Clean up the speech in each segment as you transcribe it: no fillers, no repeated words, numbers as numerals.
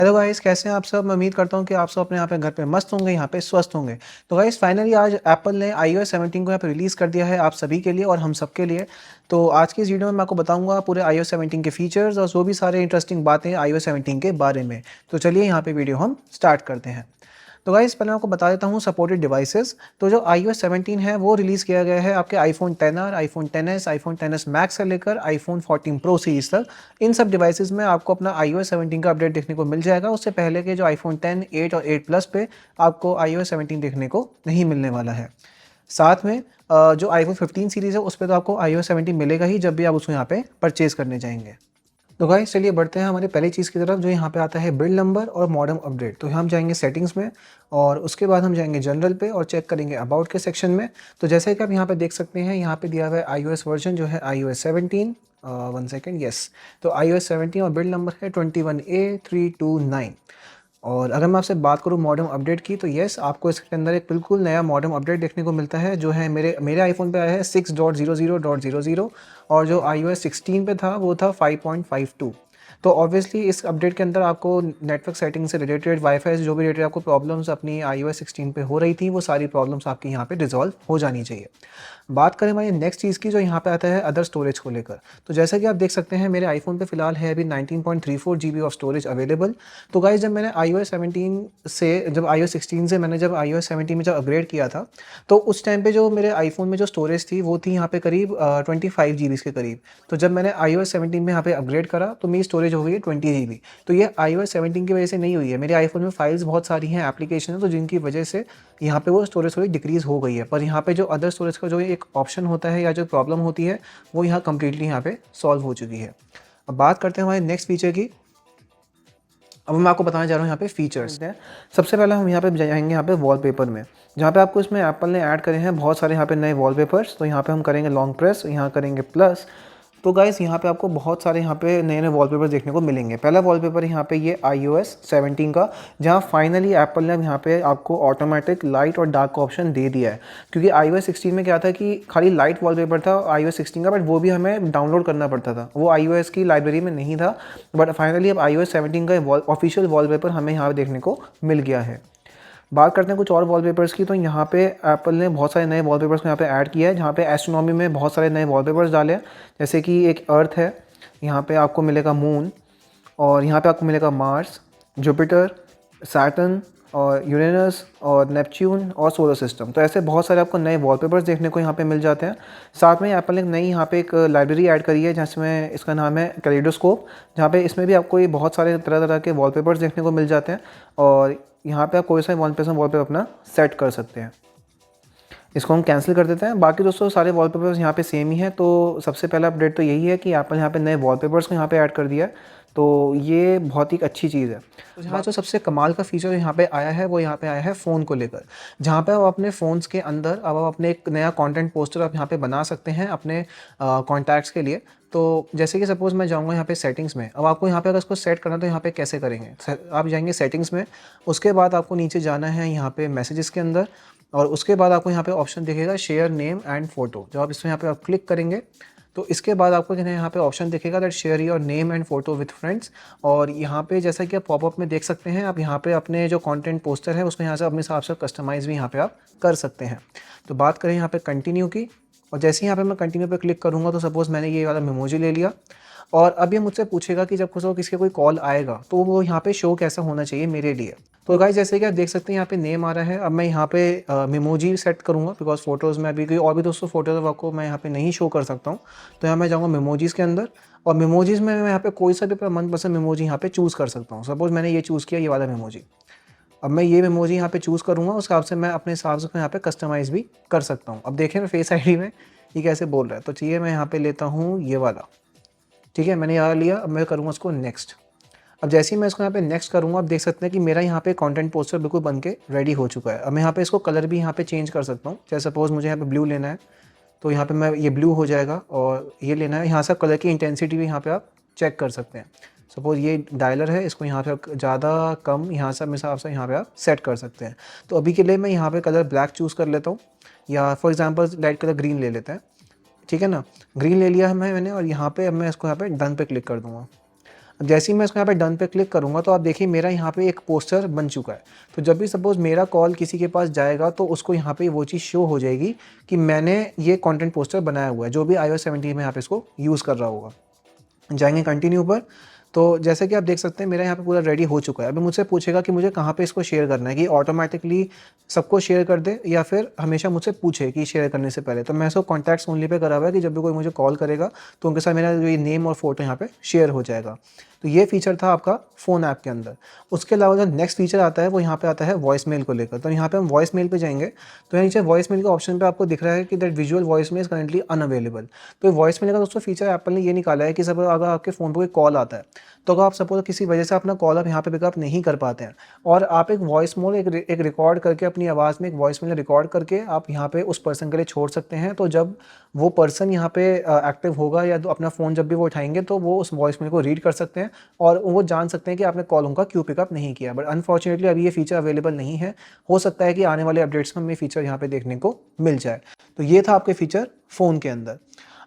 Hello guys, कैसे हैं आप सब। मैं उम्मीद करता हूं कि आप सब अपने यहाँ पे घर पे मस्त होंगे, यहाँ पे स्वस्थ होंगे। तो गाइस फाइनली आज एप्पल ने iOS 17 को यहाँ पे रिलीज़ कर दिया है आप सभी के लिए और हम सब के लिए। तो आज की इस वीडियो में मैं आपको बताऊंगा पूरे iOS 17 के फीचर्स और जो भी सारे इंटरेस्टिंग बातें iOS 17 के बारे में। तो चलिए यहाँ पे वीडियो हम स्टार्ट करते हैं। तो गाइस पहले मैं आपको बता देता हूँ सपोर्टेड डिवाइसेस। तो जो iOS 17 है वो रिलीज़ किया गया है आपके iPhone 10R, iPhone 10s, iPhone 10s max से लेकर आईफोन 14 प्रो सीरीज तक। इन सब डिवाइसेस में आपको अपना iOS 17 का अपडेट देखने को मिल जाएगा। उससे पहले के जो आईफोन 10, 8 और 8 प्लस पे आपको iOS 17 देखने को नहीं मिलने वाला है। साथ में जो आईफोन 15 सीरीज़ है उस पर तो आपको iOS 17 मिलेगा ही जब भी आप उसको यहाँ पे परचेज़ करने जाएंगे। तो गाइस चलिए बढ़ते हैं हमारी पहली चीज़ की तरफ, जो यहाँ पे आता है बिल्ड नंबर और मॉडेम अपडेट। तो हम जाएंगे सेटिंग्स में और उसके बाद हम जाएंगे जनरल पे और चेक करेंगे अबाउट के सेक्शन में। तो जैसे कि आप यहाँ पे देख सकते हैं, यहाँ पे दिया हुआ है iOS वर्जन जो है iOS 17। One second, yes. तो iOS 17 और बिल्ड नंबर है 21A329। और अगर मैं आपसे बात करूँ मॉडेम अपडेट की, तो येस, आपको इसके अंदर एक बिल्कुल नया मॉडेम अपडेट देखने को मिलता है जो है मेरे आईफोन पे आया है 6.00.00 और जो iOS 16 पे था वो था 5.52। तो ऑब्वियसली इस अपडेट के अंदर आपको नेटवर्क सेटिंग से रिलेटेड, वाईफाई से जो भी रिलेटेड आपको प्रॉब्लम्स अपनी iOS 16 पे हो रही थी, वो सारी प्रॉब्लम्स आपकी यहाँ पे रिजॉल्व हो जानी चाहिए। बात करें हमारी नेक्स्ट चीज़ की, जो यहाँ पे आता है अदर स्टोरेज को लेकर। तो जैसा कि आप देख सकते हैं मेरे आईफोन पे फिलहाल है अभी 19.34 GB ऑफ स्टोरेज अवेलेबल। तो गाइस जब मैंने iOS 17 से जब iOS 16 से मैंने जब iOS 17 में जब अपग्रेड किया था, तो उस टाइम पे जो मेरे आईफोन में जो स्टोरेज थी वो थी यहाँ पे करीब 25 GB के करीब। तो जब मैंने iOS 17 में यहाँ पे अपग्रेड करा तो मेरी स्टोरेज हो गई है 20 GB। तो ये iOS 17 की वजह से नहीं हुई है, मेरे आईफोन में फाइल्स बहुत सारी हैं, एप्लीकेशन है, तो जिनकी वजह से यहाँ पे वो स्टोरेज थोड़ी डिक्रीज़ हो गई है। पर यहाँ पे जो अदर स्टोरेज का जो एक ऑप्शन होता है या जो प्रॉब्लम होती है वो यहाँ कम्प्लीटली यहाँ पे सॉल्व हो चुकी है। अब बात करते हैं हमारे नेक्स्ट फीचर की। अब मैं आपको बताना चाह रहा हूँ यहाँ पे फीचर्स। सबसे पहले हम यहाँ पे जाएंगे यहाँ पे वॉलपेपर में, जहाँ पे आपको इसमें एप्पल ने ऐड करे हैं बहुत सारे यहाँ पे नए वॉलपेपर्स। तो यहाँ पे हम करेंगे लॉन्ग प्रेस, यहाँ करेंगे प्लस। तो गाइस यहाँ पे आपको बहुत सारे यहाँ पे नए नए वॉलपेपर देखने को मिलेंगे। पहला वॉलपेपर यहाँ पे ये iOS 17 का, जहाँ फाइनली एप्पल ने यहाँ पे आपको ऑटोमेटिक लाइट और डार्क का ऑप्शन दे दिया है। क्योंकि iOS 16 में क्या था कि खाली लाइट वॉलपेपर था iOS 16 का, बट वो भी हमें डाउनलोड करना पड़ता था, वो iOS की लाइब्रेरी में नहीं था। बट फाइनली अब iOS 17 का ऑफिशियल वॉलपेपर हमें यहाँ देखने को मिल गया है। बात करते हैं कुछ और वॉलपेपर्स की। तो यहाँ पे एप्पल ने बहुत सारे नए वॉलपेपर्स को यहाँ पे ऐड किया है, जहाँ पे एस्ट्रोनॉमी में बहुत सारे नए वॉलपेपर्स डाले हैं। जैसे कि एक अर्थ है, यहाँ पे आपको मिलेगा मून, और यहाँ पे आपको मिलेगा मार्स, जुपिटर, सैटर्न और यूरेनस और नेपच्यून और सोलर सिस्टम। तो ऐसे बहुत सारे आपको नए वॉलपेपर्स देखने को यहाँ पे मिल जाते हैं। साथ में एप्पल ने नई यहाँ पे एक लाइब्रेरी ऐड करी है जिसमें इसका नाम है कैलेडोस्कोप, जहाँ पे इसमें भी आपको ये बहुत सारे तरह तरह के वॉलपेपर्स देखने को मिल जाते हैं। और यहाँ पे आप कोई सा वॉलपेपर अपना सेट कर सकते हैं। इसको हम कैंसिल कर देते हैं। बाकी दोस्तों सारे वॉलपेपर्स यहाँ पे सेम ही है। तो सबसे पहला अपडेट तो यही है कि एप्पल यहाँ पे नए वॉलपेपर्स को यहाँ पे ऐड कर दिया है, तो ये बहुत ही अच्छी चीज़ है। तो यहाँ जो सबसे कमाल का फीचर यहाँ पे आया है वो यहाँ पे आया है फ़ोन को लेकर, जहाँ पे आप अपने फ़ोन्स के अंदर अब आप अपने एक नया कंटेंट पोस्टर आप यहाँ पे बना सकते हैं अपने कॉन्टैक्ट्स के लिए। तो जैसे कि सपोज़ मैं जाऊँगा यहाँ पे सेटिंग्स में, अब आपको यहाँ पे अगर इसको सेट करना तो यहाँ पे कैसे करेंगे, आप जाएंगे सेटिंग्स में, उसके बाद आपको नीचे जाना है यहाँ पे मैसेजेस के अंदर, और उसके बाद आपको यहाँ पे ऑप्शन दिखेगा शेयर नेम एंड फोटो। जब आप इसमें यहाँ पे आप क्लिक करेंगे तो इसके बाद आपको यहाँ पे ऑप्शन दिखेगा that share your name and photo with friends. और यहाँ पे जैसा कि आप पॉपअप में देख सकते हैं, आप यहाँ पे अपने जो कंटेंट पोस्टर है उसको यहाँ से अपने हिसाब से कस्टमाइज़ भी यहाँ पे आप कर सकते हैं। तो बात करें यहाँ पे कंटिन्यू की, और जैसे ही यहाँ पे मैं कंटिन्यू पे क्लिक करूँगा तो सपोज़ मैंने ये वाला मेमोजी ले लिया, और अब ये मुझसे पूछेगा कि जब किसी कोई कॉल आएगा तो वो यहाँ पे शो कैसा होना चाहिए मेरे लिए। तो गाइस जैसे कि आप देख सकते हैं यहाँ पे नेम आ रहा है। अब मैं यहाँ पे मेमोजी सेट करूँगा बिकॉज फोटोज़ में अभी कोई और भी दोस्तों फोटोज़ आपको मैं यहाँ पे नहीं शो कर सकता हूँ। तो यहाँ मैं जाऊँगा मेमोजीज़ के अंदर, और मेमोजीज़ में मैं यहाँ पे कोई सा भी अपना मनपसंद मेमोजी यहाँ पे चूज़ कर सकता हूँ। सपोज़ मैंने ये चूज़ किया, ये वाला मेमोजी। अब मैं ये मेमोजी यहाँ पे चूज़ करूँगा, उस हिसाब से मैं अपने हिसाब से यहाँ पे कस्टमाइज़ भी कर सकता हूँ। अब देखें मैं फेस आईडी में ये कैसे बोल रहा है, तो चाहिए मैं यहाँ पे लेता हूँ ये वाला। ठीक है, मैंने यहाँ लिया। अब मैं करूँगा इसको नेक्स्ट। अब जैसे ही मैं इसको यहाँ पे नेक्स्ट करूँगा, आप देख सकते हैं कि मेरा यहाँ पे कंटेंट पोस्टर बिल्कुल बन के रेडी हो चुका है। अब मैं यहाँ पे इसको कलर भी यहाँ पे चेंज कर सकता हूँ। जैसे सपोज़ मुझे यहाँ पे ब्लू लेना है तो यहाँ पे मैं ये ब्लू हो जाएगा, और ये लेना है, यहाँ से कलर की इंटेंसिटी भी यहाँ पे आप चेक कर सकते हैं। सपोज़ ये डायलर है, इसको यहाँ पे ज़्यादा कम यहाँ से अपने हिसाब से यहाँ पे आप सेट कर सकते हैं। तो अभी के लिए मैं यहाँ पे कलर ब्लैक चूज़ कर लेता हूँ, या for example light colour green ले लेते हैं। ठीक है ना, ग्रीन ले लिया है मैंने, और यहाँ पे अब मैं इसको यहाँ पे डन पे क्लिक कर दूँगा। अब जैसे ही मैं इसको यहाँ पे डन पे क्लिक करूँगा तो आप देखिए मेरा यहाँ पे एक पोस्टर बन चुका है। तो जब भी सपोज़ मेरा कॉल किसी के पास जाएगा तो उसको यहाँ पे वो चीज़ शो हो जाएगी कि मैंने ये कंटेंट पोस्टर बनाया हुआ है, जो भी iOS 17 में यहाँ पे इसको यूज़ कर रहा होगा। जाएँगे कंटिन्यू पर, तो जैसे कि आप देख सकते हैं मेरा यहाँ पे पूरा रेडी हो चुका है। अभी मुझसे पूछेगा कि मुझे कहाँ पे इसको शेयर करना है, कि ऑटोमेटिकली सबको शेयर कर दे या फिर हमेशा मुझसे पूछे कि शेयर करने से पहले। तो मैं इसको कॉन्टैक्ट्स ओनली पे करा हुआ है कि जब भी कोई मुझे कॉल करेगा तो उनके साथ मेरा ये नेम और फ़ोटो यहाँ पे शेयर हो जाएगा। तो ये फीचर था आपका फ़ोन ऐप के अंदर। उसके अलावा जो नेक्स्ट फीचर आता है वो यहाँ पे आता है वॉइस मेल को लेकर। तो यहाँ पे हम वॉइस मेल पे जाएंगे तो यहाँ नीचे वॉइस मेल के ऑप्शन पे आपको दिख रहा है कि that visual voice mail is currently unavailable. तो वॉइस मेल का दोस्तों फीचर एप्पल ने ये निकाला है कि सपोज अगर आपके फ़ोन पर कोई कॉल आता है तो अगर आप सपोज किसी वजह से अपना कॉल आप यहाँ पे पिकअप नहीं कर पाते हैं और आप एक वॉइस मोड एक रिकॉर्ड करके अपनी आवाज़ में एक वॉइस मेल रिकॉर्ड करके आप यहाँ पे उस पर्सन के लिए छोड़ सकते हैं। तो जब वो पर्सन यहाँ पे एक्टिव होगा या तो अपना फ़ोन जब भी वो उठाएंगे तो वो उस वॉइस मेल को रीड कर सकते हैं और वो जान सकते हैं कि आपने कॉल उनका क्यों पिकअप नहीं किया। बट अनफॉर्चुनेटली अभी ये फीचर अवेलेबल नहीं है। हो सकता है कि आने वाले अपडेट्स में हमें फीचर यहाँ पे देखने को मिल जाए। तो ये था आपके फीचर फ़ोन के अंदर।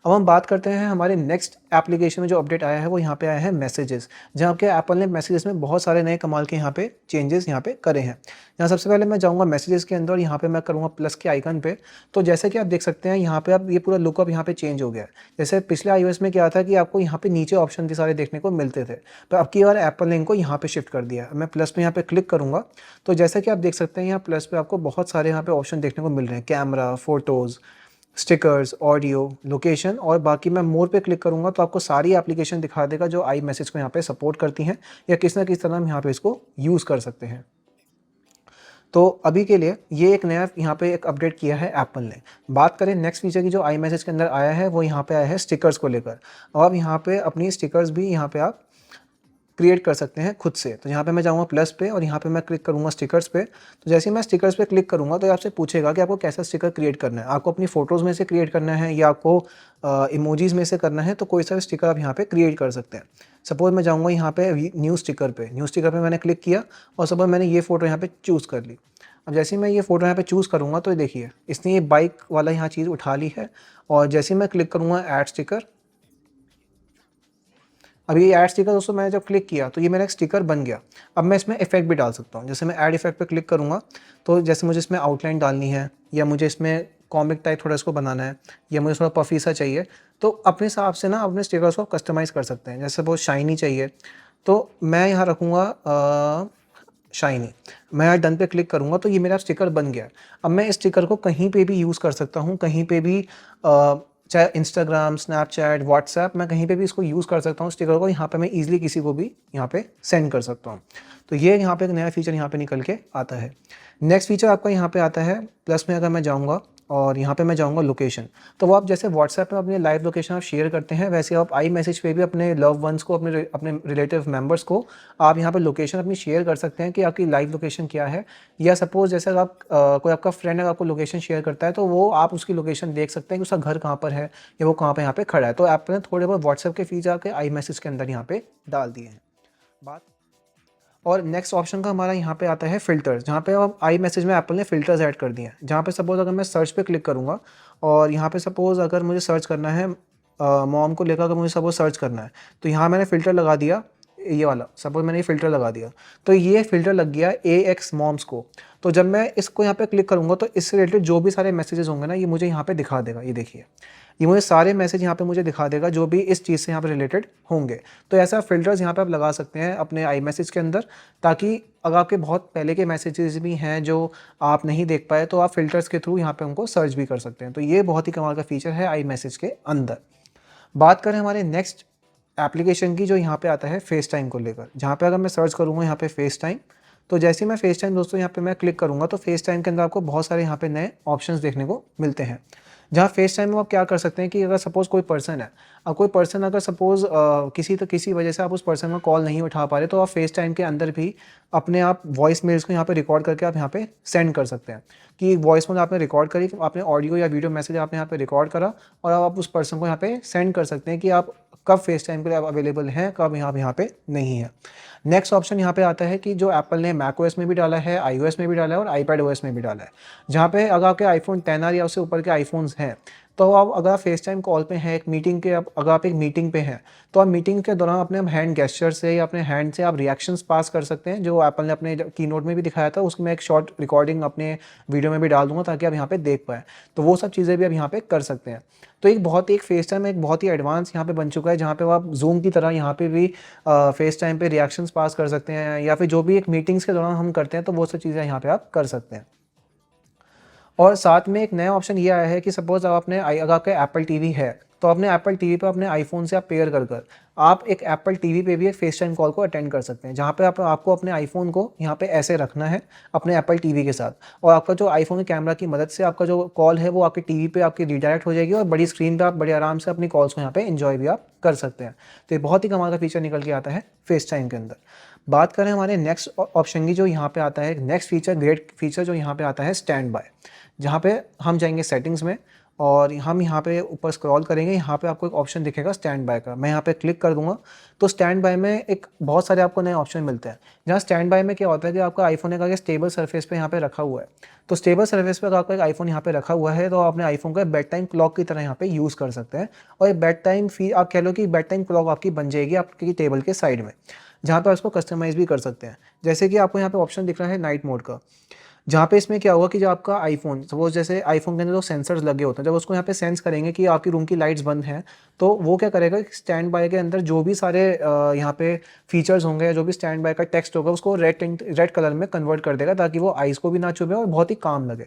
अब हम बात करते हैं हमारे नेक्स्ट एप्लीकेशन में जो अपडेट आया है वो यहाँ पे आया है मैसेजेस, जहाँ आपके एप्पल ने मैसेजेस में बहुत सारे नए कमाल के यहाँ पे चेंजेस यहाँ पे करे हैं। यहाँ सबसे पहले मैं जाऊँगा मैसेजेस के अंदर और यहाँ पे मैं करूँगा प्लस के आइकन पे। तो जैसे कि आप देख सकते हैं यहाँ पे अब ये पूरा लुकअप यहाँ पे चेंज हो गया है। जैसे पिछले iOS में क्या था कि आपको यहाँ पे नीचे ऑप्शन के सारे देखने को मिलते थे, तो अब की बार एप्पल ने इनको यहाँ पे शिफ्ट कर दिया। मैं प्लस में यहाँ पे क्लिक करूँगा तो जैसे कि आप देख सकते हैं यहाँ प्लस पे आपको बहुत सारे यहाँ पे ऑप्शन देखने को मिल रहे हैं, camera, photos, stickers, audio, location और बाकी। मैं मोर पे क्लिक करूँगा तो आपको सारी एप्लीकेशन दिखा देगा जो आई मैसेज को यहाँ पे सपोर्ट करती हैं या किस ना किस तरह हम यहाँ पे इसको यूज़ कर सकते हैं। तो अभी के लिए ये एक नया यहाँ पे एक अपडेट किया है एप्पल ने। बात करें नेक्स्ट फीचर की जो आई मैसेज के अंदर आया है वो यहाँ पे आया है स्टिकर्स को लेकर। और अब यहाँ पे अपनी स्टिकर्स भी यहाँ पे आप क्रिएट कर सकते हैं खुद से। तो यहाँ पे मैं जाऊँगा प्लस पे और यहाँ पे मैं क्लिक करूँगा स्टिकर्स पे। तो जैसे ही मैं स्टिकर्स पे क्लिक करूँगा तो आपसे पूछेगा कि आपको कैसा स्टिकर क्रिएट करना है। आपको अपनी फ़ोटोज़ में से क्रिएट करना है या आपको इमोजीज़ में से करना है, तो कोई सा भी स्टिकर आप यहाँ पे क्रिएट कर सकते हैं। सपोज़ मैं जाऊँगा यहाँ पे न्यू स्टिकर पे मैंने क्लिक किया और सपोज़ मैंने ये फ़ोटो यहाँ पे चूज़ कर ली। अब जैसे ही मैं ये फ़ोटो यहाँ पे चूज़ करूँगा तो देखिए इसने ये बाइक वाला यहाँ चीज़ उठा ली है और जैसे ही मैं क्लिक करूँगा ऐड स्टिकर, अब ये ऐड स्टिकर दोस्तों मैंने जब क्लिक किया तो ये मेरा एक स्टिकर बन गया। अब मैं इसमें इफेक्ट भी डाल सकता हूँ। जैसे मैं ऐड इफेक्ट पे क्लिक करूँगा तो जैसे मुझे इसमें आउटलाइन डालनी है या मुझे इसमें कॉमिक टाइप थोड़ा इसको बनाना है या मुझे थोड़ा पफी सा चाहिए, तो अपने हिसाब से ना अपने स्टिकर्स को कस्टमाइज़ कर सकते हैं। जैसे बहुत शाइनी चाहिए तो मैं यहाँ रखूँगा शाइनी। मैं यहाँ डन पे क्लिक करूँगा तो ये मेरा स्टिकर बन गया। अब मैं इस स्टिकर को कहीं पे भी यूज़ कर सकता हूँ, कहीं पे भी चाहे इंस्टाग्राम, स्नैपचैट, व्हाट्सएप, मैं कहीं पे भी इसको यूज़ कर सकता हूँ स्टिकर को। यहाँ पे मैं ईज़िली किसी को भी यहाँ पे सेंड कर सकता हूँ। तो ये यहाँ पे एक नया फीचर यहाँ पे निकल के आता है। नेक्स्ट फीचर आपका यहाँ पे आता है प्लस में। अगर मैं जाऊँगा और यहाँ पे मैं जाऊँगा लोकेशन, तो वो आप जैसे व्हाट्सएप में अपनी लाइव लोकेशन आप शेयर करते हैं वैसे आप आई मैसेज पे भी अपने लव वंस को, अपने रिलेटिव मेंबर्स को आप यहाँ पे लोकेशन अपनी शेयर कर सकते हैं कि आपकी लाइव लोकेशन क्या है। या सपोज़ जैसे अगर आप कोई आपका फ्रेंड अगर आपको लोकेशन शेयर करता है तो वो आप उसकी लोकेशन देख सकते हैं कि उसका घर कहाँ पर है या वो कहाँ पे यहाँ पे खड़ा है। तो एप्पल ने थोड़े बहुत व्हाट्सएप के फीचर आपके आई मैसेज के अंदर यहाँ पे डाल दिए हैं। बात और नेक्स्ट ऑप्शन का हमारा यहाँ पे आता है फ़िल्टर्स, जहाँ पे अब आई मैसेज में एप्पल ने फ़िल्टर्स ऐड कर दिए हैं। जहाँ पे सपोज़ अगर मैं सर्च पे क्लिक करूँगा और यहाँ पे सपोज़ अगर मुझे सर्च करना है मॉम को लेकर, अगर मुझे सपोज़ सर्च करना है तो यहाँ मैंने फ़िल्टर लगा दिया, ये वाला सपोज़ मैंने ये फ़िल्टर लगा दिया तो ये फ़िल्टर लग गया AX मॉम्स को। तो जब मैं इसको यहाँ पे क्लिक करूँगा तो इससे रिलेटेड जो भी सारे मैसेजेस होंगे ना ये मुझे यहाँ पे दिखा देगा। ये देखिए ये मुझे सारे मैसेज यहाँ पे मुझे दिखा देगा जो भी इस चीज़ से यहाँ पे रिलेटेड होंगे। तो ऐसा फ़िल्टर्स यहाँ पे आप लगा सकते हैं अपने आई मैसेज के अंदर, ताकि अगर आपके बहुत पहले के मैसेजेस भी हैं जो आप नहीं देख पाए तो आप फ़िल्टर्स के थ्रू यहाँ पे उनको सर्च भी कर सकते हैं। तो ये बहुत ही कमाल का फ़ीचर है आई मैसेज के अंदर। बात करें हमारे नेक्स्ट एप्लीकेशन की जो यहाँ पे आता है फेस टाइम को लेकर, जहाँ पे अगर मैं सर्च करूँगा यहाँ पे फेस टाइम, तो जैसे ही मैं फेस टाइम दोस्तों यहाँ पे मैं क्लिक करूँगा तो फेस टाइम के अंदर आपको बहुत सारे यहाँ पे नए ऑप्शंस देखने को मिलते हैं। जहाँ फेस टाइम में आप क्या कर सकते हैं कि अगर सपोज़ कोई पर्सन है, अब कोई पर्सन अगर सपोज़ किसी वजह से आप उस पर्सन का कॉल नहीं उठा पा रहे तो आप फेस टाइम के अंदर भी अपने आप वॉइस मेल्स को यहाँ पे रिकॉर्ड करके आप यहाँ पे सेंड कर सकते हैं कि वॉइस मेल आपने रिकॉर्ड करी, आपने ऑडियो या वीडियो मैसेज आपने यहाँ पे रिकॉर्ड करा और आप उस पर्सन को यहाँ पे सेंड कर सकते हैं कि आप कब फेस टाइम के लिए आप अवेलेबल हैं, कब यहाँ पे नहीं है। नेक्स्ट ऑप्शन यहाँ पे आता है कि जो एप्पल ने मैकओएस में भी डाला है, iOS में भी डाला है और iPadOS में भी डाला है, जहाँ पे अगर आपके iPhone 10R या उससे ऊपर के आईफोन्स हैं तो आप अगर आप फेस टाइम कॉल पे हैं, एक मीटिंग के अगर आप एक मीटिंग पे हैं, तो आप मीटिंग के दौरान अपने हैंड गेस्चर से या अपने हैंड से आप रिएक्शंस पास कर सकते हैं, जो एप्पल ने अपने कीनोट में भी दिखाया था। उसकी मैं एक शॉर्ट रिकॉर्डिंग अपने वीडियो में भी डाल दूंगा ताकि आप यहाँ पे देख पाएँ। तो वो सब चीज़ें भी आप यहाँ पे कर सकते हैं। तो एक फेस टाइम एक बहुत ही एडवांस यहाँ पे बन चुका है, जहाँ पे आप जूम की तरह यहाँ पे भी फेस टाइम पे रिएक्शंस पास कर सकते हैं, या फिर जो भी एक मीटिंग्स के दौरान हम करते हैं तो वो सब चीज़ें यहाँ पे आप कर सकते हैं। और साथ में एक नया ऑप्शन ये आया है कि सपोज़ आप अपने अगर आपका एप्पल टीवी है, तो अपने एप्पल टीवी पे अपने आईफ़ोन से आप पेयर कर कर आप एक एप्पल टीवी पे भी एक फेस टाइम कॉल को अटेंड कर सकते हैं, जहाँ पे आपको अपने आईफ़ोन को यहाँ पे ऐसे रखना है अपने एप्पल टीवी के साथ, और आपका जो आईफ़ोन के कैमरा की मदद से आपका जो कॉल है वो आपके टीवी पे आपकी रीडायरेक्ट हो जाएगी, और बड़ी स्क्रीन पे आप बड़े आराम से अपनी कॉल्स को यहाँ पे एंजॉय भी आप कर सकते हैं। तो ये बहुत ही कमाल का फीचर निकल के आता है फेस टाइम के अंदर। बात करें हमारे नेक्स्ट ऑप्शन की, जो यहाँ पे आता है नेक्स्ट फीचर, ग्रेट फीचर जो यहाँ पे आता है स्टैंड बाय, जहाँ पे हम जाएंगे सेटिंग्स में और हम यहाँ पे ऊपर स्क्रॉल करेंगे। यहाँ पे आपको एक ऑप्शन दिखेगा स्टैंड बाय का, मैं यहाँ पे क्लिक कर दूंगा तो स्टैंड बाय में एक बहुत सारे आपको नए ऑप्शन मिलते हैं। जहाँ स्टैंड बाय में क्या होता है कि आपका आईफोन एक आगे स्टेबल सरफेस पे यहाँ पे रखा हुआ है, तो स्टेबल सरफेस पे अगर आपका एक आईफोन यहाँ पे रखा हुआ है तो आप अपने आईफोन का बेड टाइम क्लॉक की तरह यहाँ पे यूज़ कर सकते हैं, और ये बेड टाइम आप कह लो कि बेड टाइम क्लॉक आपकी बन जाएगी आपकी टेबल के साइड में, जहाँ पे आप इसको कस्टमाइज़ भी कर सकते हैं। जैसे कि आपको यहाँ पे ऑप्शन दिख रहा है नाइट मोड का, जहाँ पे इसमें क्या होगा कि जो आपका आईफोन सपोज जैसे आईफोन के अंदर जो सेंसर्स लगे होते हैं, जब उसको यहाँ पे सेंस करेंगे कि आपकी रूम की लाइट्स बंद हैं, तो वो क्या करेगा, स्टैंड बाय के अंदर जो भी सारे यहाँ पे फीचर्स होंगे या जो भी स्टैंड बाय का टेक्स्ट होगा उसको रेड कलर में कन्वर्ट कर देगा, ताकि वो आइज़ को भी ना चुभे और बहुत ही काम लगे।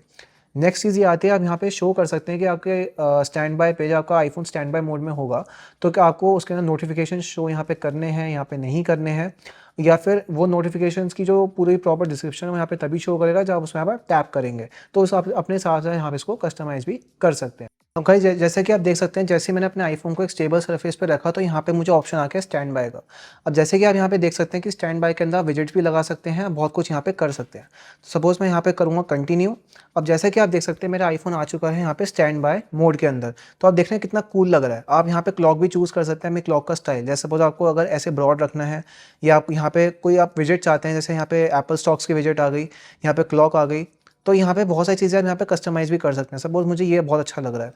नेक्स्ट चीज़ ये आती है, आप यहाँ पे शो कर सकते हैं कि आपके स्टैंड बाय पे जब आपका आईफोन स्टैंड बाय मोड में होगा तो क्या आपको उसके अंदर नोटिफिकेशन शो यहाँ पे करने हैं, यहाँ पे नहीं करने हैं, या फिर वो नोटिफिकेशंस की जो पूरी प्रॉपर डिस्क्रिप्शन है यहाँ पे तभी शो करेगा जब आप उसमें यहाँ पर टैप करेंगे। तो उस आप अपने हिसाब से यहाँ पे इसको कस्टमाइज़ भी कर सकते हैं। तो गाइस जैसे कि आप देख सकते हैं, जैसे मैंने अपने आईफोन को एक स्टेबल सरफेस पे रखा तो यहाँ पे मुझे ऑप्शन आ गया स्टैंड बाय का। अब जैसे कि आप यहाँ पे देख सकते हैं कि स्टैंड बाय के अंदर विजेट्स भी लगा सकते हैं, बहुत कुछ यहाँ पे कर सकते हैं। सपोज मैं यहाँ पे करूँगा कंटिन्यू। अब जैसे कि आप देख सकते हैं मेरा आईफोन आ चुका है यहाँ पे स्टैंड बाय मोड के अंदर, तो आप देख रहे हैं कितना कूल लग रहा है। आप यहाँ पे क्लॉक भी चूज़ कर सकते हैं, अपनी क्लॉक का स्टाइल, जैसे सपोज आपको अगर ऐसे ब्रॉड रखना है, या आप यहाँ पे कोई आप विजेट चाहते हैं, जैसे यहाँ पे एप्पल स्टॉक्स की विजेट आ गई, यहाँ पे क्लॉक आ गई, तो यहाँ पे बहुत सारी चीज़ें आप यहाँ पे कस्टमाइज़ भी कर सकते हैं। सपोज मुझे ये बहुत अच्छा लग रहा है,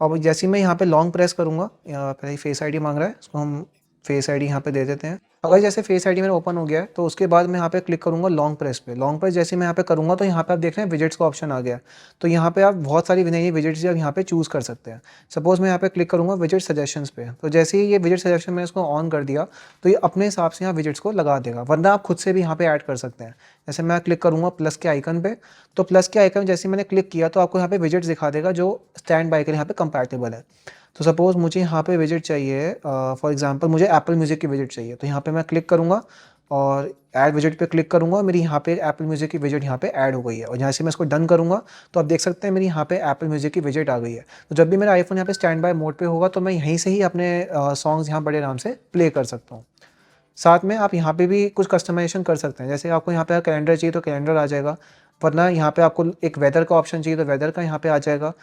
और जैसे ही मैं यहाँ पे लॉन्ग प्रेस करूँगा, पहले फेस आईडी मांग रहा है, इसको हम फेस आईडी यहाँ पे दे देते हैं। अगर जैसे फेस आईडी मेरा ओपन हो गया है तो उसके बाद मैं यहाँ पे क्लिक करूँगा लॉन्ग प्रेस पे। लॉन्ग प्रेस जैसे मैं यहाँ पे करूँगा तो यहाँ पे आप देख रहे हैं विजेट्स का ऑप्शन आ गया। तो यहाँ पे आप बहुत सारी नई विजेट्स आप यहाँ पे चूज़ कर सकते हैं। सपोज़ मैं यहाँ पे क्लिक करूँगा विजेट सजेशंस पे, तो जैसे ही ये विजेट सजेशन मैंने इसको ऑन कर दिया तो ये अपने हिसाब से यहाँ विजेट्स को लगा देगा, वरना आप खुद से भी यहाँ पे ऐड कर सकते हैं। जैसे मैं क्लिक करूँगा प्लस के आइकन पे, तो प्लस के आइकन जैसे मैंने क्लिक किया तो आपको यहाँ पे विजेट्स दिखा देगा जो स्टैंड बाय के यहाँ पे कंपैटिबल है। तो सपोज़ मुझे यहाँ पे विजेट चाहिए, फॉर एग्जांपल मुझे एप्पल म्यूज़िक की विजेट चाहिए, तो यहाँ पे मैं क्लिक करूँगा और ऐड विजेट पे क्लिक करूँगा, मेरी यहाँ पे एप्पल म्यूज़िक की विजेट यहाँ पे ऐड हो गई है। और यहाँ से मैं इसको डन करूँगा तो आप देख सकते हैं मेरी यहाँ पे एप्पल म्यूज़िक की विजेट आ गई है। तो जब भी मेरा आईफोन यहाँ पे स्टैंड बाय मोड पे होगा तो मैं यहीं से ही अपने सॉन्ग्स यहाँ बड़े आराम से प्ले कर सकता हूँ। साथ में आप यहाँ पे भी कुछ कस्टमाइजेशन कर सकते हैं, जैसे आपको यहाँ पे कैलेंडर चाहिए तो कैलेंडर आ जाएगा, वरना यहाँ पे आपको एक वेदर का ऑप्शन चाहिए तो वेदर का यहाँ पे आ जाएगा।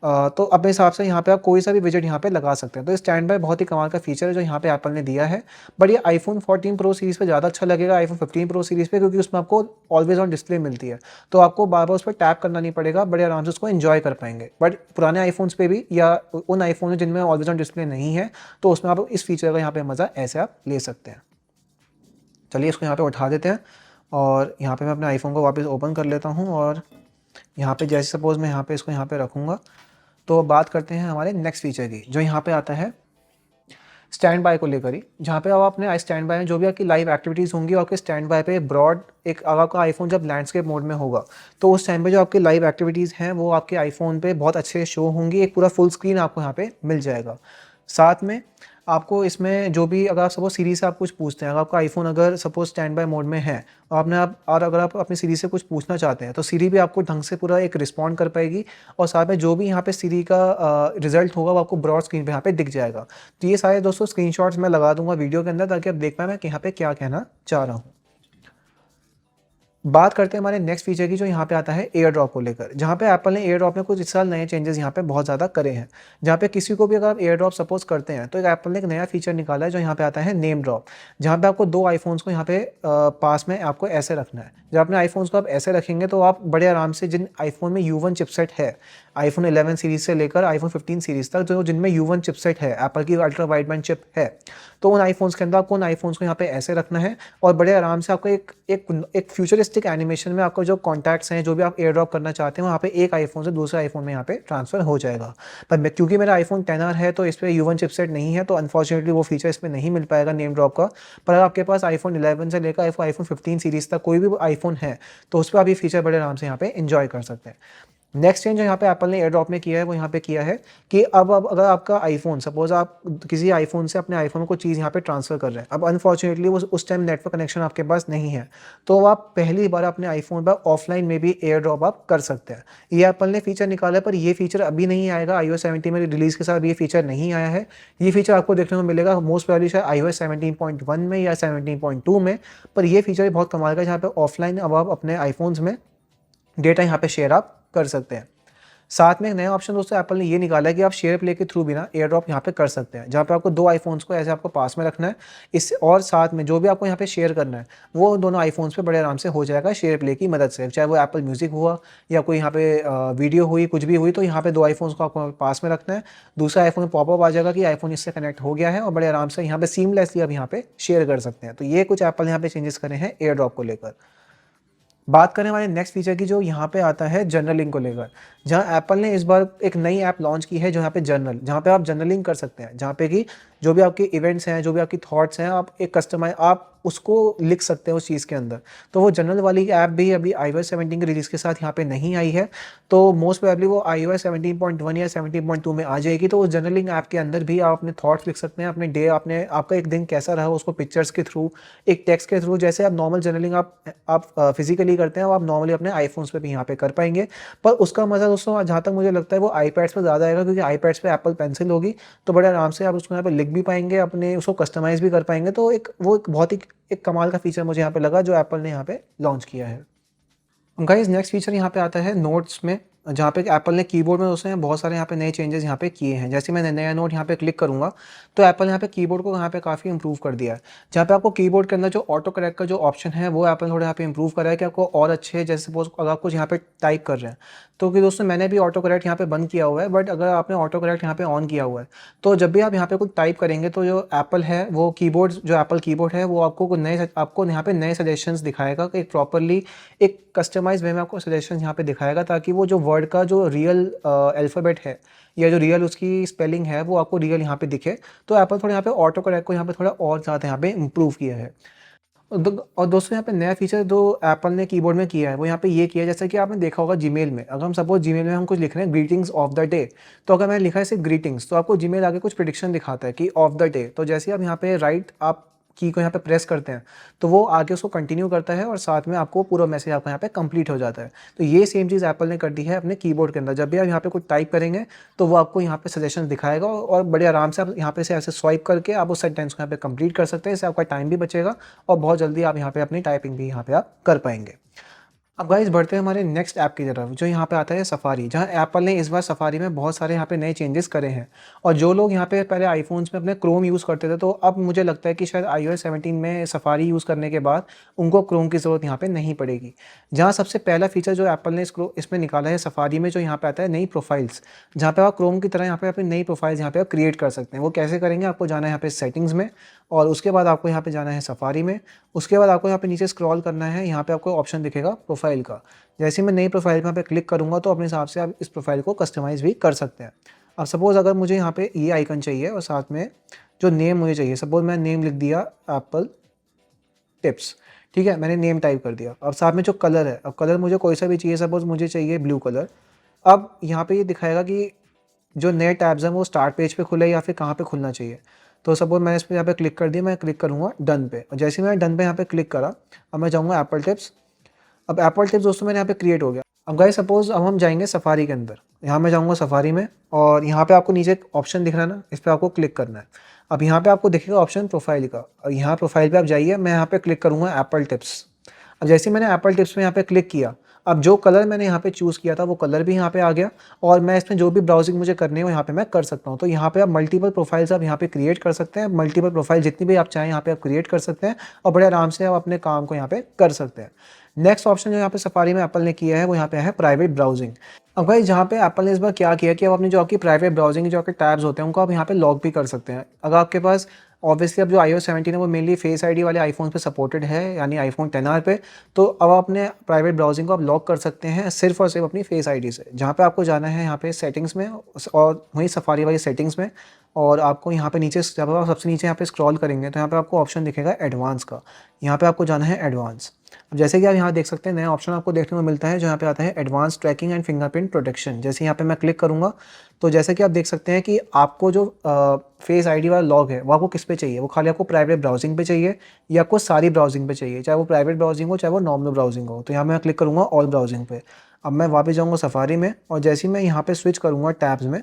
तो अपने हिसाब से यहाँ पे आप कोई सा भी विजेट यहाँ पे लगा सकते हैं। तो स्टैंड बाय बहुत ही कमाल का फीचर है जो यहाँ पे एप्पल ने दिया है, बट ये आईफोन 14 प्रो सीरीज़ पे ज़्यादा अच्छा लगेगा आईफोन 15 प्रो सीरीज़ पे, क्योंकि उसमें आपको ऑलवेज ऑन डिस्प्ले मिलती है, तो आपको बार बार उस पर टैप करना नहीं पड़ेगा, बड़े आराम से उसको एंजॉय कर पाएंगे। बट पुराने आईफोन्स पे भी या उन आईफोन जिनमें ऑलवेज ऑन डिस्प्ले नहीं है, तो उसमें आप इस फीचर का यहाँ पे मज़ा ऐसे आप ले सकते हैं। चलिए इसको यहाँ पे उठा देते हैं और यहाँ पे मैं अपने आईफोन को वापस ओपन कर लेता हूँ, और यहाँ पे जैसे सपोज़ मैं यहाँ पे इसको यहाँ पे रखूँगा। तो बात करते हैं हमारे नेक्स्ट फीचर की, जो यहाँ पे आता है स्टैंड बाय को लेकर ही, जहाँ पे आप अपने स्टैंड बाय में जो भी आपकी लाइव एक्टिविटीज़ होंगी, आपके स्टैंड बाय पे ब्रॉड एक अगर आपका आईफोन जब लैंडस्केप मोड में होगा तो उस टाइम पे जो आपकी लाइव एक्टिविटीज़ हैं वो आपके आईफोन पे बहुत अच्छे शो होंगी, एक पूरा फुल स्क्रीन आपको यहाँ पे मिल जाएगा। साथ में आपको इसमें जो भी अगर आप सपोज सीरी से आप कुछ पूछते हैं, अगर आपका आईफोन अगर सपोज स्टैंड बाय मोड में है और अगर आप अपनी सीरी से कुछ पूछना चाहते हैं तो सीरी भी आपको ढंग से पूरा एक रिस्पॉन्ड कर पाएगी, और साथ में जो भी यहाँ पे सीरी का रिजल्ट होगा वो आपको ब्रॉड स्क्रीन पे यहाँ पे दिख जाएगा। तो ये सारे दोस्तों स्क्रीनशॉट्स मैं लगा दूंगा वीडियो के अंदर, ताकि आप देख पाए मैं यहाँ पे क्या कहना चाह रहा हूँ। बात करते हैं हमारे नेक्स्ट फीचर की, जो यहाँ पे आता है एयर ड्रॉप को लेकर, जहाँ पे एप्पल ने एयर ड्रॉप में कुछ इस साल नए चेंजेस यहाँ पे बहुत ज़्यादा करे हैं। जहाँ पे किसी को भी अगर आप एयर ड्रॉप सपोज करते हैं तो एक एप्पल ने एक नया फीचर निकाला है जो यहाँ पे आता है नेम ड्रॉप, जहाँ पे आपको दो आईफोन्स को यहाँ पे पास में आपको ऐसे रखना है। जब अपने आईफोन्स को आप ऐसे रखेंगे तो आप बड़े आराम से, जिन आईफोन में U1 चिपसेट है, आईफोन 11 सीरीज से लेकर आईफोन 15 सीरीज तक, जो जिनमें U1 चिपसेट है, एप्पल की अल्ट्रा वाइडबैंड चिप है, तो उन आईफोन्स के अंदर आपको उन आईफोन्स को यहाँ पे ऐसे रखना है और बड़े आराम से आपको एक फ्यूचरिस्टिक एनिमेशन में आपको जो कॉन्टैक्ट्स हैं, जो भी आप एयर ड्रॉप करना चाहते हैं, वहाँ पे एक आईफोन से दूसरे आईफोन में यहाँ पे ट्रांसफर हो जाएगा। पर क्योंकि मेरा आईफोन 10R है तो इस पर U1 चिपसेट नहीं है, तो अनफॉर्चुनेटली वो फीचर इसमें नहीं मिल पाएगा नेम ड्रॉप का। पर अगर आपके पास आईफोन 11 से लेकर आईफोन 15 सीरीज तक कोई भी आईफोन है तो उस पर आप ये फीचर बड़े आराम से यहाँ पे एंजॉय कर सकते हैं। नेक्स्ट चेंज जो यहाँ पे एप्पल ने एयर ड्रॉप में किया है वो यहाँ पे किया है कि अब अगर आपका आईफोन, सपोज आप किसी आईफोन से अपने आईफोन में कोई चीज़ यहाँ पे ट्रांसफ़र कर रहे हैं, अब अनफॉर्चुनेटली वो उस टाइम नेटवर्क कनेक्शन आपके पास नहीं है, तो आप पहली बार अपने आईफोन पर ऑफलाइन में भी एयर ड्रॉप आप कर सकते हैं। ये एप्पल ने फीचर निकाला है, पर ये फीचर अभी नहीं आएगा। iOS 17 में रिलीज़ के साथ ये फीचर नहीं आया है। ये फीचर आपको देखने को मिलेगा मोस्ट प्रोबेबली शायद iOS 17.1 में या 17.2 में। पर ये फीचर बहुत कमाल का है, जहाँ पे ऑफलाइन अब आप अपने आईफोन्स में डेटा यहाँ पे शेयर आप कर सकते हैं। साथ में एक नया ऑप्शन दोस्तों एप्पल ने ये निकाला है कि आप शेयर प्ले के थ्रू भी ना एयर ड्रॉप यहाँ पे कर सकते हैं, जहाँ पे आपको दो आईफोन्स को ऐसे आपको पास में रखना है इससे, और साथ में जो भी आपको यहाँ पे शेयर करना है वो दोनों आईफोन्स पे बड़े आराम से हो जाएगा शेयर प्ले की मदद से। चाहे वो एप्पल म्यूजिक हुआ या कोई यहाँ पे वीडियो हुई, कुछ भी हुई, तो यहाँ पे दो आईफोन्स को आपको पास में रखना है, दूसरा आईफोन में पॉपअप आ जाएगा कि आईफोन इससे कनेक्ट हो गया है और बड़े आराम से यहाँ पे सीमलेसली आप यहाँ पे शेयर कर सकते हैं। तो ये कुछ एप्पल यहाँ पे चेंजेस करे हैं एयर ड्रॉप को लेकर। बात करें हमारे नेक्स्ट फीचर की, जो यहाँ पे आता है जर्नलिंग को लेकर, जहाँ एप्पल ने इस बार एक नई ऐप लॉन्च की है जो यहाँ पे जर्नल, जहाँ पे आप जर्नलिंग कर सकते हैं, जहाँ पे कि जो भी आपके इवेंट्स हैं, जो भी आपकी थॉट्स हैं, आप एक कस्टमाइज आप उसको लिख सकते हैं उस चीज़ के अंदर। तो वो जर्नल वाली ऐप भी अभी iOS 17 के रिलीज़ के साथ यहाँ पे नहीं आई है, तो मोस्ट प्रोबेबली वो iOS 17.1 या 17.2 में आ जाएगी। तो उस जर्नलिंग ऐप के अंदर भी आप अपने थॉट्स लिख सकते हैं, अपने डे, आपका एक दिन कैसा रहा उसको पिक्चर्स के थ्रू, एक टेक्स्ट के थ्रू, जैसे आप नॉर्मल जर्नलिंग आप फिजिकली करते हैं, वो आप नॉर्मली अपने आईफोन्स पे भी यहाँ पे कर पाएंगे। पर उसका मज़ा दोस्तों जहाँ तक मुझे लगता है वो आईपैड्स पर ज़्यादा आएगा, क्योंकि आईपैड्स पे एप्पल पेंसिल होगी, तो बड़े आराम से आप उसको यहाँ पे लिख भी पाएंगे, अपने उसको कस्टमाइज़ भी कर पाएंगे। तो वो एक बहुत ही एक कमाल का फीचर मुझे यहाँ पे लगा जो एप्पल ने यहाँ पे लॉन्च किया है। गाइस नेक्स्ट फीचर यहाँ पे आता है नोट्स में, जहाँ पे एप्पल ने कीबोर्ड में उसने बहुत सारे यहाँ पे नए चेंजेस यहाँ पे किए हैं। जैसे मैं नया नोट यहाँ पे क्लिक करूँगा तो एप्पल यहाँ पे कीबोर्ड को यहाँ पे काफ़ी इंप्रूव कर दिया है। जहाँ पे आपको कीबोर्ड के अंदर जो ऑटो करेक्ट का जो ऑप्शन है वो एप्पल थोड़ा यहाँ पे इंप्रूव करा है कि आपको और अच्छे, जैसे सपोज अगर आप कुछ यहाँ पे टाइप कर रहे हैं तो कि दोस्तों मैंने भी ऑटो करेक्ट यहाँ पे बंद किया हुआ है, बट अगर आपने ऑटो करेक्ट यहाँ पे ऑन किया हुआ है तो जब भी आप यहाँ पे कुछ टाइप करेंगे तो जो एप्पल है वो कीबोर्ड, जो एप्पल कीबोर्ड है वो आपको यहाँ पे नए सजेशंस दिखाएगा, एक प्रॉपरली एक कस्टमाइज वे में आपको सजेशंस यहाँ पे दिखाएगा, ताकि वो जो वर्ड का जो रियल अल्फ़ाबेट है या जो रियल उसकी स्पेलिंग है वो आपको रियल यहाँ पे दिखे। तो एप्पल थोड़ा यहाँ पे ऑटो करेक्ट को यहाँ पे थोड़ा और ज़्यादा यहाँ पे इम्प्रूव किया है। और दोस्तों यहाँ पे नया फीचर जो एप्पल ने कीबोर्ड में किया है वो यहाँ पे ये किया है, जैसे कि आपने देखा होगा जीमेल में, अगर हम सपोज जीमेल में हम कुछ लिख रहे हैं ग्रीटिंग्स ऑफ द डे, तो अगर मैंने लिखा है सिर्फ ग्रीटिंग्स तो आपको जीमेल आगे कुछ प्रिडिक्शन दिखाता है कि ऑफ द डे। तो जैसे आप यहाँ पे राइट आप की को यहाँ पे प्रेस करते हैं तो वो आगे उसको कंटिन्यू करता है और साथ में आपको पूरा मैसेज आपका यहाँ पे कंप्लीट हो जाता है। तो ये सेम चीज़ एप्पल ने कर दी है अपने कीबोर्ड के अंदर। जब भी आप यहाँ पे कुछ टाइप करेंगे तो वो आपको यहाँ पे सजेशन दिखाएगा और बड़े आराम से आप यहाँ पे से ऐसे स्वाइप करके आप उस सेंटेंस को यहाँ पे कंप्लीट कर सकते हैं। इससे आपका टाइम भी बचेगा और बहुत जल्दी आप यहाँ पे अपनी टाइपिंग भी यहाँ पे आप कर पाएंगे। अब गाइस बढ़ते हैं हमारे नेक्स्ट ऐप की तरफ, जो यहाँ पे आता है सफारी, जहाँ एप्पल ने इस बार सफारी में बहुत सारे यहाँ पे नए चेंजेस करे हैं। और जो लोग यहाँ पे पहले आईफोन्स में अपने क्रोम यूज़ करते थे, तो अब मुझे लगता है कि शायद iOS 17 में सफारी यूज़ करने के बाद उनको क्रोम की ज़रूरत यहाँ पे नहीं पड़ेगी। जहाँ सबसे पहला फीचर जो एप्पल ने इसमें निकाला है सफारी में, जो यहाँ पे आता है नई प्रोफाइल्स, जहाँ पे आप क्रोम की तरह यहाँ पे अपनी नई प्रोफाइल्स यहाँ पे आप क्रिएट कर सकते हैं। वो कैसे करेंगे, आपको जाना है यहाँ पे सेटिंग्स में और उसके बाद आपको यहाँ पे जाना है सफारी में। उसके बाद आपको यहाँ पे नीचे स्क्रॉल करना है, यहाँ पे आपको ऑप्शन दिखेगा प्रोफाइल का। जैसे मैं नई प्रोफाइल पे यहाँ पे क्लिक करूँगा तो अपने हिसाब से आप इस प्रोफाइल को कस्टमाइज़ भी कर सकते हैं। अब सपोज़ अगर मुझे यहाँ पे ये आइकन चाहिए और साथ में जो नेम मुझे चाहिए, सपोज़ मैं नेम लिख दिया एप्पल टिप्स, ठीक है, मैंने नेम टाइप कर दिया। अब साथ में जो कलर है, अब कलर मुझे कोई सा भी चाहिए, सपोज़ मुझे चाहिए ब्लू कलर। अब यहाँ पे ये दिखाएगा कि जो नए टैब्स हैं वो स्टार्ट पेज पे खुले या फिर कहाँ पे खुलना चाहिए। तो सपोज मैंने इस पर यहाँ पे क्लिक कर दिया, मैं क्लिक करूँगा डन पे, और जैसे मैं डन पे यहाँ पे क्लिक करा अब मैं जाऊँगा एप्पल टिप्स। अब एप्पल टिप्स दोस्तों मैंने यहाँ पे क्रिएट हो गया। अब गाइस सपोज अब हम जाएंगे सफारी के अंदर, यहाँ मैं जाऊँगा सफारी में और यहाँ पे आपको नीचे एक ऑप्शन दिख रहा है ना, इस पर आपको क्लिक करना है। अब यहाँ पे आपको दिखेगा ऑप्शन प्रोफाइल का और यहाँ प्रोफाइल पे आप जाइए, मैं यहाँ पे क्लिक करूँगा एप्पल टिप्स। अब जैसे ही मैंने एप्पल टिप्स में यहाँ पे क्लिक किया, अब जो कलर मैंने यहाँ पे चूज़ किया था वो कलर भी यहाँ पे आ गया और मैं इसमें जो भी ब्राउज़िंग मुझे करनी है वो यहाँ पे मैं कर सकता हूँ। तो यहाँ पे आप मल्टीपल प्रोफाइल्स आप यहाँ पे क्रिएट कर सकते हैं, मल्टीपल प्रोफाइल जितनी भी आप चाहें यहाँ पे आप क्रिएट कर सकते हैं और बड़े आराम से आप अपने काम को यहाँ पे कर सकते हैं। नेक्स्ट ऑप्शन जो यहाँ पे सफारी में एप्पल ने किया है वो यहाँ पे है प्राइवेट ब्राउजिंग। अब भाई जहाँ पे एप्पल ने इस बार क्या किया कि अब अपनी जो आपकी प्राइवेट ब्राउजिंग जो आपके टैब्स होते हैं उनको आप यहाँ पे लॉक भी कर सकते हैं। अगर आपके पास ऑब्वियसली अब जो iOS 17 है वो मेनली फेस आईडी वाले आईफोन पे सपोर्टेड है, यानी आईफोन 10R पे, तो अब आप अपने प्राइवेट ब्राउजिंग को आप लॉक कर सकते हैं सिर्फ और सिर्फ अपनी फेस आईडी से। जहाँ पे आपको जाना है यहाँ पे सेटिंग्स में और वहीं सफारी वाली सेटिंग्स में, और आपको यहाँ पे नीचे जब आप सबसे नीचे यहाँ पे स्क्रॉल करेंगे तो यहाँ पे आपको ऑप्शन दिखेगा एडवांस का, यहाँ पे आपको जाना है एडवांस। अब जैसे कि आप यहाँ देख सकते हैं नया ऑप्शन आपको देखने को मिलता है जो यहाँ पे आता है advance tracking and fingerprint protection. जैसे यहाँ पे मैं क्लिक करूँगा तो जैसे कि आप देख सकते हैं कि आपको जो फेस आईडी वाला लॉग है वो आपको किस पे चाहिए, वो खाली आपको प्राइवेट ब्राउजिंग पे चाहिए या आपको सारी ब्राउजिंग पे चाहिए, चाहे वो प्राइवेट ब्राउजिंग हो चाहे वो नॉर्मल ब्राउजिंग हो। तो यहाँ मैं क्लिक करूँगा ऑल ब्राउजिंग पे। अब मैं वापस जाऊँगा सफारी में और जैसे ही मैं यहाँ पे स्विच करूँगा टैब्स में,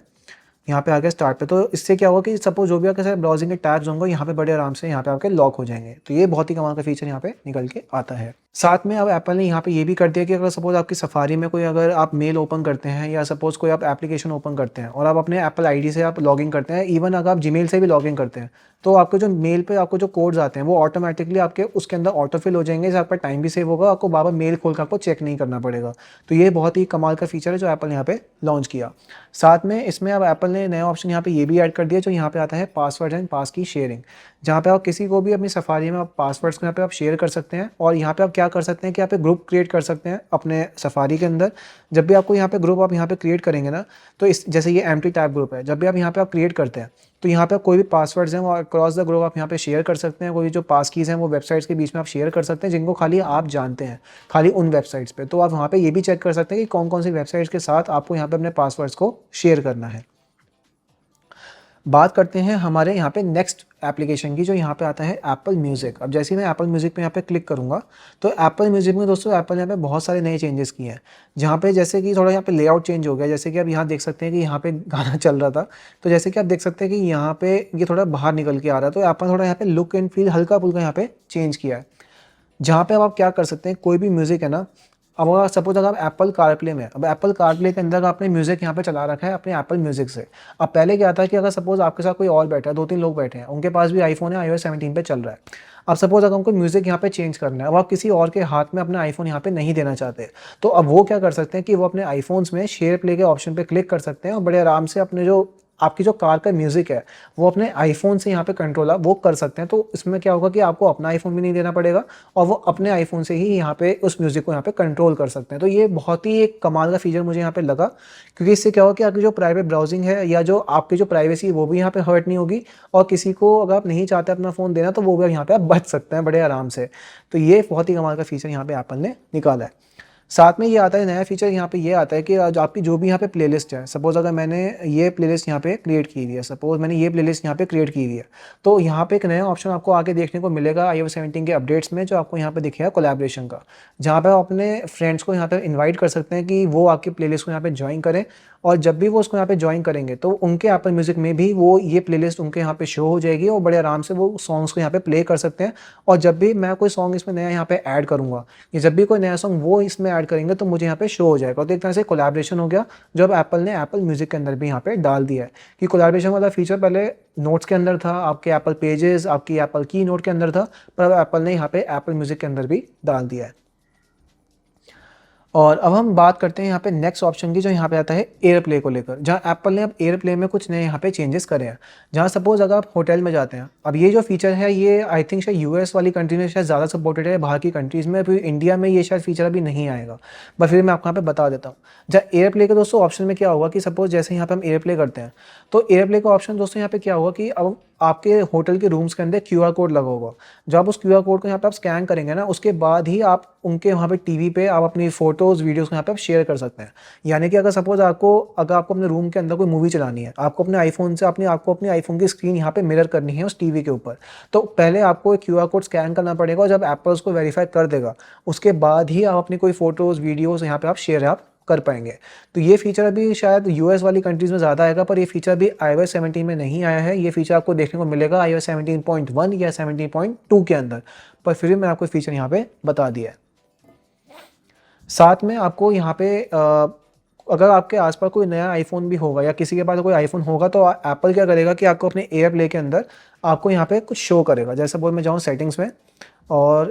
यहाँ पे आके स्टार्ट पे, तो इससे क्या होगा कि सपोज जो भी आपके सारे ब्राउजिंग के टैब्स होंगे यहाँ पे बड़े आराम से यहाँ पे आपके लॉक हो जाएंगे। तो ये बहुत ही कमाल का फीचर यहाँ पे निकल के आता है। साथ में अब एप्पल ने यहाँ पे ये भी कर दिया कि अगर सपोज आपकी सफारी में कोई अगर आप मेल ओपन करते हैं या सपोज कोई आप एप्लीकेशन ओपन करते हैं और आप अपने एप्पल आईडी से आप लॉगिन करते हैं, इवन अगर आप जीमेल से भी लॉगिन करते हैं, तो आपके जो मेल पे आपको जो कोड्स आते हैं वो ऑटोमेटिकली आपके उसके अंदर ऑटो फिल हो जाएंगे, इससे आपका टाइम भी सेव होगा, आपको बार बार मेल खोल कर आपको चेक नहीं करना पड़ेगा। तो ये बहुत ही कमाल का फीचर है जो एप्पल ने यहाँ पे लॉन्च किया। साथ में इसमें अब एप्पल ने नया ऑप्शन यहाँ पे ये भी ऐड कर दिया जो यहाँ पे आता है पासवर्ड एंड पास की शेयरिंग, जहाँ पे आप किसी को भी अपनी सफारी में आप पासवर्ड्स को यहाँ पे आप शेयर कर सकते हैं। और यहाँ पे आप क्या कर सकते हैं कि यहाँ पे ग्रुप क्रिएट कर सकते हैं अपने सफारी के अंदर। जब भी आपको यहाँ पे ग्रुप आप यहाँ पे क्रिएट करेंगे ना, तो इस जैसे ये एम्प्टी टैब ग्रुप है, जब भी आप यहाँ पे आप क्रिएट करते हैं तो यहाँ पे आप कोई भी पासवर्ड्स हैं वो अक्रॉस द ग्रुप आप यहाँ पे शेयर कर सकते हैं। कोई जो पास कीज़ हैं वो वेबसाइट्स के बीच में आप शेयर कर सकते हैं जिनको खाली आप जानते हैं, खाली उन वेबसाइट्स पे। तो आप वहाँ पे ये भी चेक कर सकते हैं कि कौन कौन सी वेबसाइट्स के साथ आपको यहाँ पे अपने पासवर्ड्स को शेयर करना है। बात करते हैं हमारे यहाँ पे नेक्स्ट एप्लीकेशन की जो यहाँ पे आता है एप्पल म्यूज़िक। अब जैसे ही मैं एप्पल म्यूज़िक पे यहाँ पे क्लिक करूँगा तो एप्पल म्यूज़िक में दोस्तों एप्पल ने यहाँ पे बहुत सारे नए चेंजेस किए हैं, जहाँ पे जैसे कि थोड़ा यहाँ पे लेआउट चेंज हो गया। जैसे कि आप यहाँ देख सकते हैं कि यहाँ पे गाना चल रहा था, तो जैसे कि आप देख सकते हैं कि यहाँ पे ये थोड़ा बाहर निकल के आ रहा है, तो एप्पल थोड़ा यहाँ पे लुक एंड फील हल्का फुल्का यहाँ पे चेंज किया है। जहाँ पे अब आप क्या कर सकते हैं, कोई भी म्यूज़िक है ना, अब अगर सपोज अगर आप एप्पल कारप्ले में, अब एप्पल कारप्ले के अंदर आपने म्यूज़िक यहाँ पे चला रखा है अपने एप्पल म्यूज़िक से। अब पहले क्या था कि अगर सपोज आपके साथ कोई और बैठा है, 2-3 लोग बैठे हैं, उनके पास भी आईफोन है, iOS 17 पे चल रहा है। अब सपोज अगर उनको म्यूज़िक यहाँ पे चेंज करना है, अब आप किसी और के हाथ में अपना आईफोन यहाँ पे नहीं देना चाहते, तो अब वो क्या कर सकते हैं कि वो अपने आईफोन्स में शेयर प्ले के ऑप्शन पे क्लिक कर सकते हैं और बड़े आराम से अपने जो आपकी जो कार का म्यूज़िक है वो अपने आईफोन से यहाँ पे कंट्रोल आप वो कर सकते हैं। तो इसमें क्या होगा कि आपको अपना आईफोन भी नहीं देना पड़ेगा और वो अपने आईफोन से ही यहाँ पे उस म्यूज़िक को यहाँ पे कंट्रोल कर सकते हैं। तो ये बहुत ही एक कमाल का फीचर मुझे यहाँ पे लगा, क्योंकि इससे क्या होगा कि आपकी जो प्राइवेट ब्राउजिंग है या जो आपकी जो प्राइवेसी है वो भी यहाँ पे हर्ट नहीं होगी, और किसी को अगर आप नहीं चाहते अपना फ़ोन देना तो वो भी यहाँ पे आप बच सकते हैं बड़े आराम से। तो ये बहुत ही कमाल का फीचर यहाँ पे एप्पल ने निकाला है। साथ में ये आता है नया फीचर यहाँ पे ये आता है कि आज आपकी जो भी यहाँ पे प्लेलिस्ट है, सपोज अगर मैंने ये प्लेलिस्ट यहाँ पे क्रिएट की हुई है, सपोज मैंने ये प्लेलिस्ट यहाँ पे क्रिएट की हुई है, तो यहाँ पे एक नया ऑप्शन आपको आगे देखने को मिलेगा iOS 17 के अपडेट्स में, जो आपको यहाँ पे दिखेगा कोलैबोरेशन का, जहाँ पे आप अपने फ्रेंड्स को यहाँ पे इन्वाइट कर सकते हैं कि वो आपकी प्लेलिस्ट को यहाँ पे ज्वाइन करें, और जब भी वो उसको यहाँ पे ज्वाइन करेंगे तो उनके एप्पल म्यूज़िक में भी वो ये प्लेलिस्ट उनके यहाँ पे शो हो जाएगी और बड़े आराम से वो सॉन्ग्स को यहाँ पे प्ले कर सकते हैं। और जब भी मैं कोई सॉन्ग इसमें नया यहाँ पे ऐड करूँगा या जब भी कोई नया सॉन्ग वो इसमें ऐड करेंगे तो मुझे यहाँ पे शो हो जाएगा। तो एक तरह से कोलैबोरेशन हो गया जो अब एप्पल ने एप्पल म्यूज़िक के अंदर भी यहाँ पे डाल दिया है, कि कोलैबोरेशन वाला फीचर पहले नोट्स के अंदर था, आपके एप्पल पेजेस, आपकी एप्पल की नोट के अंदर था, पर अब एप्पल ने यहाँ पे एप्पल म्यूज़िक के अंदर भी डाल दिया है। और अब हम बात करते हैं यहाँ पे नेक्स्ट ऑप्शन की, जो यहाँ पे आता है एयरप्ले को लेकर, जहाँ एप्पल ने अब एयरप्ले में कुछ नए यहाँ पे चेंजेस करे हैं। जहाँ सपोज अगर आप होटल में जाते हैं, अब ये जो फीचर है ये आई थिंक शायद यूएस वाली कंट्री में शायद ज़्यादा सपोर्टेड है, बाहर की कंट्रीज़ में, फिर इंडिया में ये शायद फीचर अभी नहीं आएगा, बट फिर मैं आपको यहाँ पे बता देता हूँ। जहाँ एयरप्ले के दोस्तों ऑप्शन में क्या होगा कि सपोज जैसे यहाँ पे हम एयरप्ले करते हैं, तो एयरप्ले का ऑप्शन दोस्तों यहाँ पे क्या होगा कि अब आपके होटल के रूम्स के अंदर क्यूआर कोड लगा होगा, जब आप उस क्यूआर कोड को यहाँ पे आप स्कैन करेंगे ना, उसके बाद ही आप उनके वहाँ पे टीवी पे आप अपनी फोटोज़ वीडियोज़ को यहाँ पे आप शेयर कर सकते हैं। यानी कि अगर सपोज अगर आपको अपने रूम के अंदर कोई मूवी चलानी है, आपको अपने आईफोन से आपको अपनी आईफोन की स्क्रीन यहाँ पे मिरर करनी है उस टीवी के ऊपर, तो पहले आपको एक क्यूआर कोड स्कैन करना पड़ेगा, और जब एप्पल उसको वेरीफाई कर देगा उसके बाद ही आप अपनी कोई फोटोज़ वीडियोज़ यहाँ पे आप शेयर आप कर पाएंगे। तो ये फीचर अभी शायद यूएस वाली कंट्रीज़ में ज़्यादा आएगा, पर ये फीचर अभी iOS 17 में नहीं आया है। ये फीचर आपको देखने को मिलेगा iOS 17.1 या 17.2 के अंदर, पर फिर भी मैंने आपको फीचर यहाँ पे बता दिया है। साथ में आपको यहाँ पे अगर आपके आसपास कोई नया आईफ़ोन भी होगा या किसी के पास कोई आईफ़ोन होगा तो एप्पल क्या करेगा कि आपको अपने एयर प्ले के अंदर आपको यहाँ पे कुछ शो करेगा। जैसे सपोज़ मैं जाऊँ सेटिंग्स में और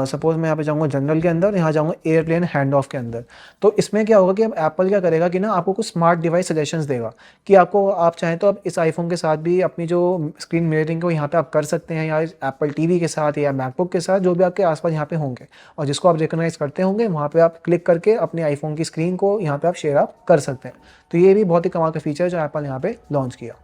सपोज़ मैं यहाँ पे जाऊँगा जनरल के अंदर, यहाँ जाऊँगा एयरप्लेन हैंड ऑफ के अंदर। तो इसमें क्या होगा कि अब एप्पल क्या करेगा कि ना आपको कुछ स्मार्ट डिवाइस सजेशंस देगा कि आपको आप चाहें तो आप इस आईफ़ोन के साथ भी अपनी जो स्क्रीन मिररिंग को यहाँ पे आप कर सकते हैं, या एप्पल टीवी के साथ या मैकबुक के साथ, जो भी आपके आस-पास यहाँ पे होंगे और जिसको आप रिकॉग्नाइज़ करते होंगे, वहाँ पे आप क्लिक करके अपने आईफ़ोन की स्क्रीन को यहाँ पे आप शेयर आप कर सकते हैं। तो ये भी बहुत ही कमाल का फीचर है जो एप्पल ने यहाँ पे लॉन्च किया।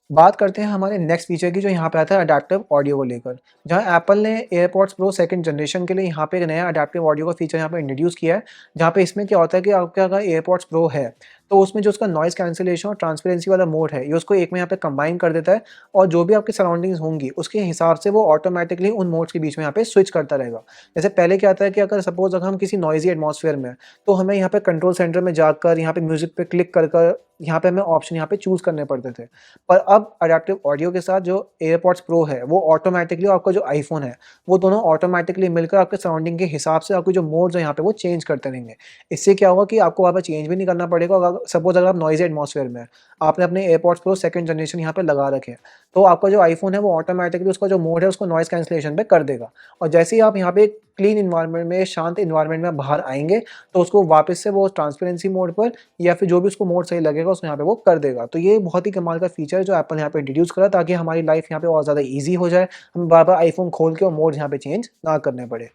बात करते हैं हमारे नेक्स्ट फीचर की, जो यहाँ पे आता है अडैप्टिव ऑडियो को लेकर। जहाँ एप्पल ने एयरपॉड्स प्रो सेकंड जनरेशन के लिए यहाँ पे एक नया अडैप्टिव ऑडियो का फीचर यहाँ पे इंट्रोड्यूस किया है। जहाँ पे इसमें क्या होता है कि आपके अगर एयरपॉड्स प्रो है तो उसमें जो उसका नॉइज़ कैंसलेशन और ट्रांसपेरेंसी वाला मोड है, ये उसको एक में यहाँ पे कंबाइन कर देता है और जो भी आपकी सराउंडिंग्स होंगी उसके हिसाब से वो ऑटोमेटिकली उन मोड्स के बीच में यहाँ पे स्विच करता रहेगा। जैसे पहले क्या आता है कि अगर सपोज़ अगर हम किसी नॉइज़ी एटमॉस्फेयर में हैं, तो हमें यहाँ पे कंट्रोल सेंटर में जाकर यहाँ पे म्यूज़िक पे क्लिक कर कर यहाँ पे हमें ऑप्शन यहाँ पे चूज़ करने पड़ते थे। पर अब अडैप्टिव ऑडियो के साथ जो एयरपॉड्स प्रो है, वो ऑटोमैटिकली, आपका जो आईफ़ोन है, वो दोनों ऑटोमैटिकली मिलकर आपके सराउंडिंग के हिसाब से आपके जो मोड्स हैं यहाँ पे वो चेंज करते रहेंगे। इससे क्या होगा कि आपको वहाँ पे चेंज भी नहीं करना पड़ेगा। अगर सपोज़ अगर आप नॉइज़ी एटमॉस्फेयर में हैं, आपने अपने एयरपॉड्स प्रो सेकंड जनरेशन यहाँ पे लगा रखे हैं, तो आपका जो आईफ़ोन है वो ऑटोमैटिकली उसका जो मोड है उसको नॉइज़ कैंसलेशन पे कर देगा और जैसे ही आप यहाँ पे क्लीन एनवायरनमेंट में, शांत एनवायरनमेंट में बाहर आएँगे, तो उसको वापस से वो ट्रांसपेरेंसी मोड पर या फिर जो भी उसको मोड सही लगेगा उसको यहाँ पे वो कर देगा। तो ये बहुत ही कमाल का फीचर है जो एप्पल यहाँ पे इंट्रोड्यूस करा ताकि हमारी लाइफ यहाँ पे और ज़्यादा ईज़ी हो जाए, हमें बार-बार आईफ़ोन खोल के और मोड यहाँ पे चेंज ना करने पड़े।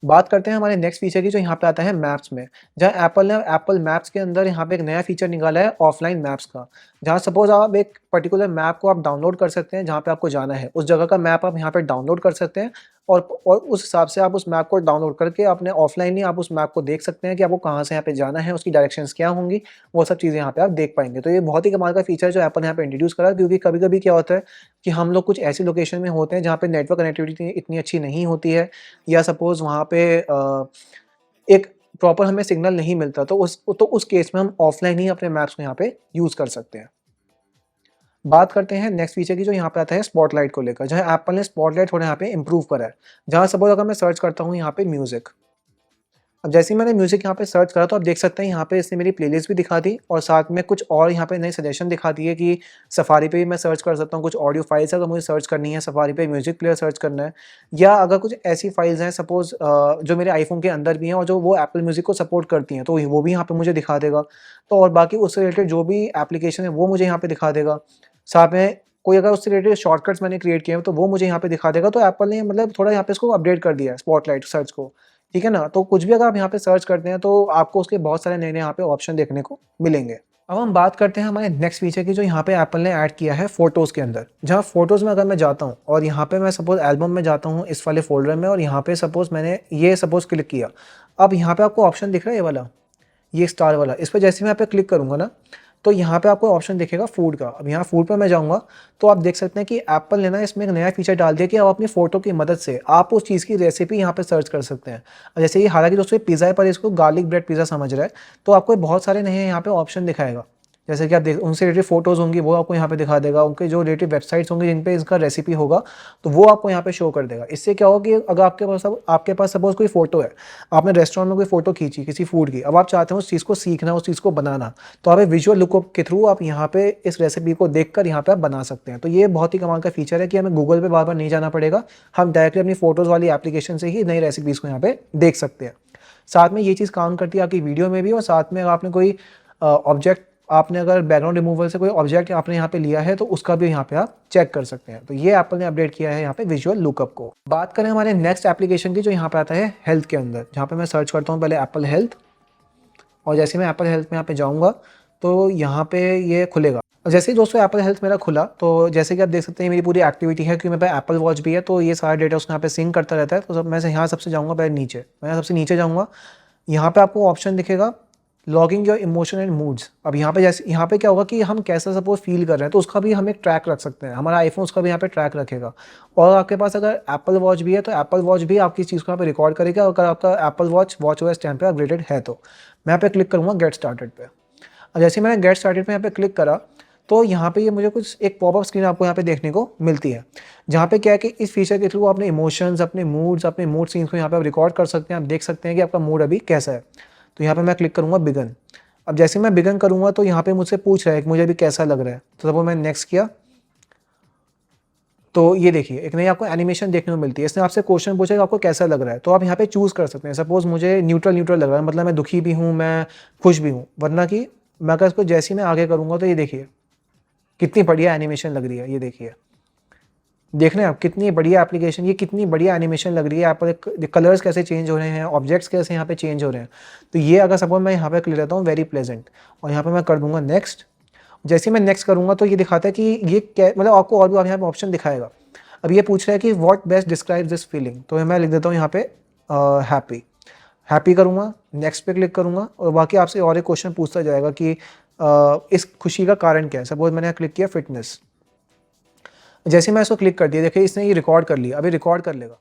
बात करते हैं हमारे नेक्स्ट फीचर की, जो यहाँ पे आता है मैप्स में। जहाँ एप्पल ने एप्पल मैप्स के अंदर यहाँ पे एक नया फीचर निकाला है ऑफलाइन मैप्स का। जहाँ सपोज़ आप एक पर्टिकुलर मैप को आप डाउनलोड कर सकते हैं, जहाँ पे आपको जाना है, उस जगह का मैप आप यहाँ पे डाउनलोड कर सकते हैं और उस हिसाब से आप उस मैप को डाउनलोड करके अपने ऑफलाइन ही आप उस मैप को देख सकते हैं कि आपको कहाँ से यहाँ पे जाना है, उसकी डायरेक्शंस क्या होंगी, वो सब चीज़ें यहाँ पे आप देख पाएँगे। तो ये बहुत ही कमाल का फीचर है जो एप्पल ने यहाँ पे इंट्रोड्यूस करा, क्योंकि कभी-कभी क्या होता है कि हम लोग कुछ ऐसी लोकेशन में होते हैं जहाँ पे नेटवर्क कनेक्टिविटी इतनी अच्छी नहीं होती है, या सपोज़ वहाँ पे एक प्रॉपर हमें सिग्नल नहीं मिलता, तो उस केस में हम ऑफलाइन ही अपने मैप्स को यहाँ पे यूज़ कर सकते हैं। बात करते हैं नेक्स्ट फीचर की, जो यहाँ पे आता है स्पॉटलाइट को लेकर। जहाँ एप्पल ने स्पॉटलाइट थोड़ा यहाँ पे इम्प्रूव करा है। जहाँ सपोज़ अगर मैं सर्च करता हूँ यहाँ पे म्यूज़िक, अब जैसे ही मैंने म्यूज़िक यहाँ पे सर्च करा तो आप देख सकते हैं यहाँ पे इसने मेरी प्लेलिस्ट भी दिखा दी और साथ में कुछ और यहाँ पे नए सजेशन दिखा दिए कि सफारी पे भी मैं सर्च कर सकता हूँ। कुछ ऑडियो फाइल्स अगर मुझे सर्च करनी है, सफारी पे म्यूज़िक प्लेयर सर्च करना है, या अगर कुछ ऐसी फाइल्स हैं सपोज़ जो मेरे आईफ़ोन के अंदर भी हैं और जो वो एप्पल म्यूज़िक को सपोर्ट करती हैं, तो वो भी यहाँ पे मुझे दिखा देगा। तो और बाकी उससे रिलेटेड जो भी एप्लीकेशन है वो मुझे यहाँ पे दिखा देगा। साथ में कोई अगर उससे रिलेटेड शॉर्टकट्स मैंने क्रिएट किए हैं तो वो मुझे यहाँ पे दिखा देगा। तो एप्पल ने मतलब थोड़ा यहाँ पे इसको अपडेट कर दिया है स्पॉटलाइट सर्च को। ठीक है ना? तो कुछ भी अगर आप यहाँ पे सर्च करते हैं तो आपको उसके बहुत सारे नए-नए यहाँ पे ऑप्शन देखने को मिलेंगे। अब हम बात करते हैं हमारे नेक्स्ट फीचर की, जो यहाँ पे एप्पल ने ऐड किया है फ़ोटोज़ के अंदर। जहाँ फ़ोटोज़ में अगर मैं जाता हूँ और यहाँ पे मैं सपोज़ एल्बम में जाता हूँ इस वाले फ़ोल्डर में, और यहाँ पे सपोज़ मैंने ये सपोज़ क्लिक किया। अब यहाँ पे आपको ऑप्शन दिख रहा है ये वाला, ये स्टार वाला। इस पे जैसे ही मैं यहाँ पे क्लिक करूँगा ना, तो यहाँ पे आपको ऑप्शन दिखेगा फूड का। अब यहाँ फूड पे मैं जाऊँगा तो आप देख सकते हैं कि एप्पल ने ना इसमें एक नया फीचर डाल दिया कि आप अपनी फ़ोटो की मदद से आप उस चीज़ की रेसिपी यहाँ पे सर्च कर सकते हैं। जैसे ये हालाँकि दोस्तों ये पिज़्ज़ा है, पर इसको गार्लिक ब्रेड पिज़्ज़ा समझ रहा है, तो आपको बहुत सारे नए यहाँ पे ऑप्शन दिखाएगा। जैसे कि आप देख, उनसे रिलेटेड फ़ोटोज़ होंगी वो आपको यहाँ पे दिखा देगा, उनके जो रिलेटेड वेबसाइट्स होंगी जिन पे इसका रेसिपी होगा तो वो आपको यहाँ पे शो कर देगा। इससे क्या होगा कि अगर आपके पास सपोज़ कोई फ़ोटो है, आपने रेस्टोरेंट में कोई फ़ोटो खींची किसी फूड की, अब आप चाहते हो उस चीज़ को सीखना, उस चीज़ को बनाना, तो आप विजुअल लुकअप के थ्रू आप यहाँ पे इस रेसिपी को देखकर यहाँ पे आप बना सकते हैं। तो ये बहुत ही कमाल का फीचर है कि हमें गूगल पे बार-बार नहीं जाना पड़ेगा, हम डायरेक्टली अपनी फ़ोटोज़ वाली एप्लीकेशन से ही नई रेसिपीज़ को यहाँ पे देख सकते हैं। साथ में ये चीज़ काम करती है आपकी वीडियो में भी, और साथ में अगर आपने कोई ऑब्जेक्ट, आपने अगर बैकग्राउंड रिमूवल से कोई ऑब्जेक्ट आपने यहाँ पे लिया है तो उसका भी यहाँ पे आप चेक कर सकते हैं। तो ये एप्पल ने अपडेट किया है यहाँ पे विजुअल लुकअप को। बात करें हमारे नेक्स्ट एप्लीकेशन की, जो यहाँ पे आता है हेल्थ के अंदर, जहाँ पे मैं सर्च करता हूँ पहले एप्पल हेल्थ, और जैसे मैं एप्पल हेल्थ में यहाँ पे जाऊँगा तो यहाँ पे ये खुलेगा। और जैसे ही दोस्तों एप्पल हेल्थ मेरा खुला, तो जैसे कि आप देख सकते हैं मेरी पूरी एक्टिविटी है, क्योंकि मेरे पास एप्पल वॉच भी है, तो ये सारा डेटा उसको यहाँ पे सिंक करता रहता है। तो मैं यहाँ सबसे जाऊँगा पहले नीचे, मैं सबसे नीचे जाऊँगा, यहाँ पे आपको ऑप्शन दिखेगा logging your emotion and moods. अब यहाँ पे क्या होगा कि हम कैसा सपोज फील कर रहे हैं, तो उसका भी हम एक ट्रैक रख सकते हैं। हमारा आईफोन उसका भी यहाँ पे ट्रैक रखेगा। और आपके पास अगर एप्पल वॉच भी है तो एप्पल वॉच भी आपकी चीज़ को यहाँ पे रिकॉर्ड करेगा, अगर आपका एप्पल वॉच OS 10 पे अपग्रेडेड है तो। मैं यहाँ पे क्लिक करूँगा गेट स्टार्टेड पे, और जैसे मैंने गेट स्टार्टेड पे यहाँ पे क्लिक करा तो यहाँ पे ये मुझे कुछ एक पॉपअप स्क्रीन आपको यहाँ पे देखने को मिलती है, जहाँ पे क्या है कि इस फीचर के थ्रू अपने इमोशंस, अपने मूड्स, अपने मूड सीन्स को यहाँ पे आप रिकॉर्ड कर सकते हैं। आप देख सकते हैं कि आपका मूड अभी कैसा है। तो यहाँ पे मैं क्लिक करूँगा बिगन। अब जैसे मैं बिगन करूँगा तो यहाँ पे मुझसे पूछ रहा है कि मुझे अभी कैसा लग रहा है। तो सपोज मैंने नेक्स्ट किया तो ये देखिए एक नई आपको एनिमेशन देखने को मिलती है। इसने आपसे क्वेश्चन पूछा कि आपको कैसा लग रहा है, तो आप यहाँ पे चूज़ कर सकते हैं। सपोज मुझे न्यूट्रल न्यूट्रल लग रहा है, मतलब मैं दुखी भी हूँ, मैं खुश भी हूँ। वरना कि मैं अगर इसको जैसे ही मैं आगे करूँगा तो ये देखिए कितनी बढ़िया एनिमेशन लग रही है। ये देखिए, देख रहे हैं आप कितनी बढ़िया एप्लीकेशन, ये कितनी बढ़िया एनिमेशन लग रही है। यहाँ पर कलर्स कैसे चेंज हो रहे हैं, ऑब्जेक्ट्स कैसे यहाँ पे चेंज हो रहे हैं। तो ये अगर सपोज मैं यहाँ पे क्लिक लेता हूँ वेरी प्लेजेंट, और यहाँ पे मैं कर दूंगा नेक्स्ट। जैसे ही मैं नेक्स्ट करूँगा तो ये दिखाता है कि ये क्या, मतलब आपको और भी आप यहाँ पे ऑप्शन दिखाएगा। अब ये पूछ रहा है कि what best describe this feeling, तो मैं लिख देता हूँ यहाँ पे हैप्पी। हैप्पी करूँगा, नेक्स्ट पे क्लिक करूँगा, और बाकी आपसे और एक क्वेश्चन पूछता जाएगा कि इस खुशी का कारण क्या है। सपोज मैंने क्लिक किया फिटनेस। जैसे मैं इसको क्लिक कर दिया, देखिए इसने ये रिकॉर्ड कर लिया, अभी रिकॉर्ड कर लेगा।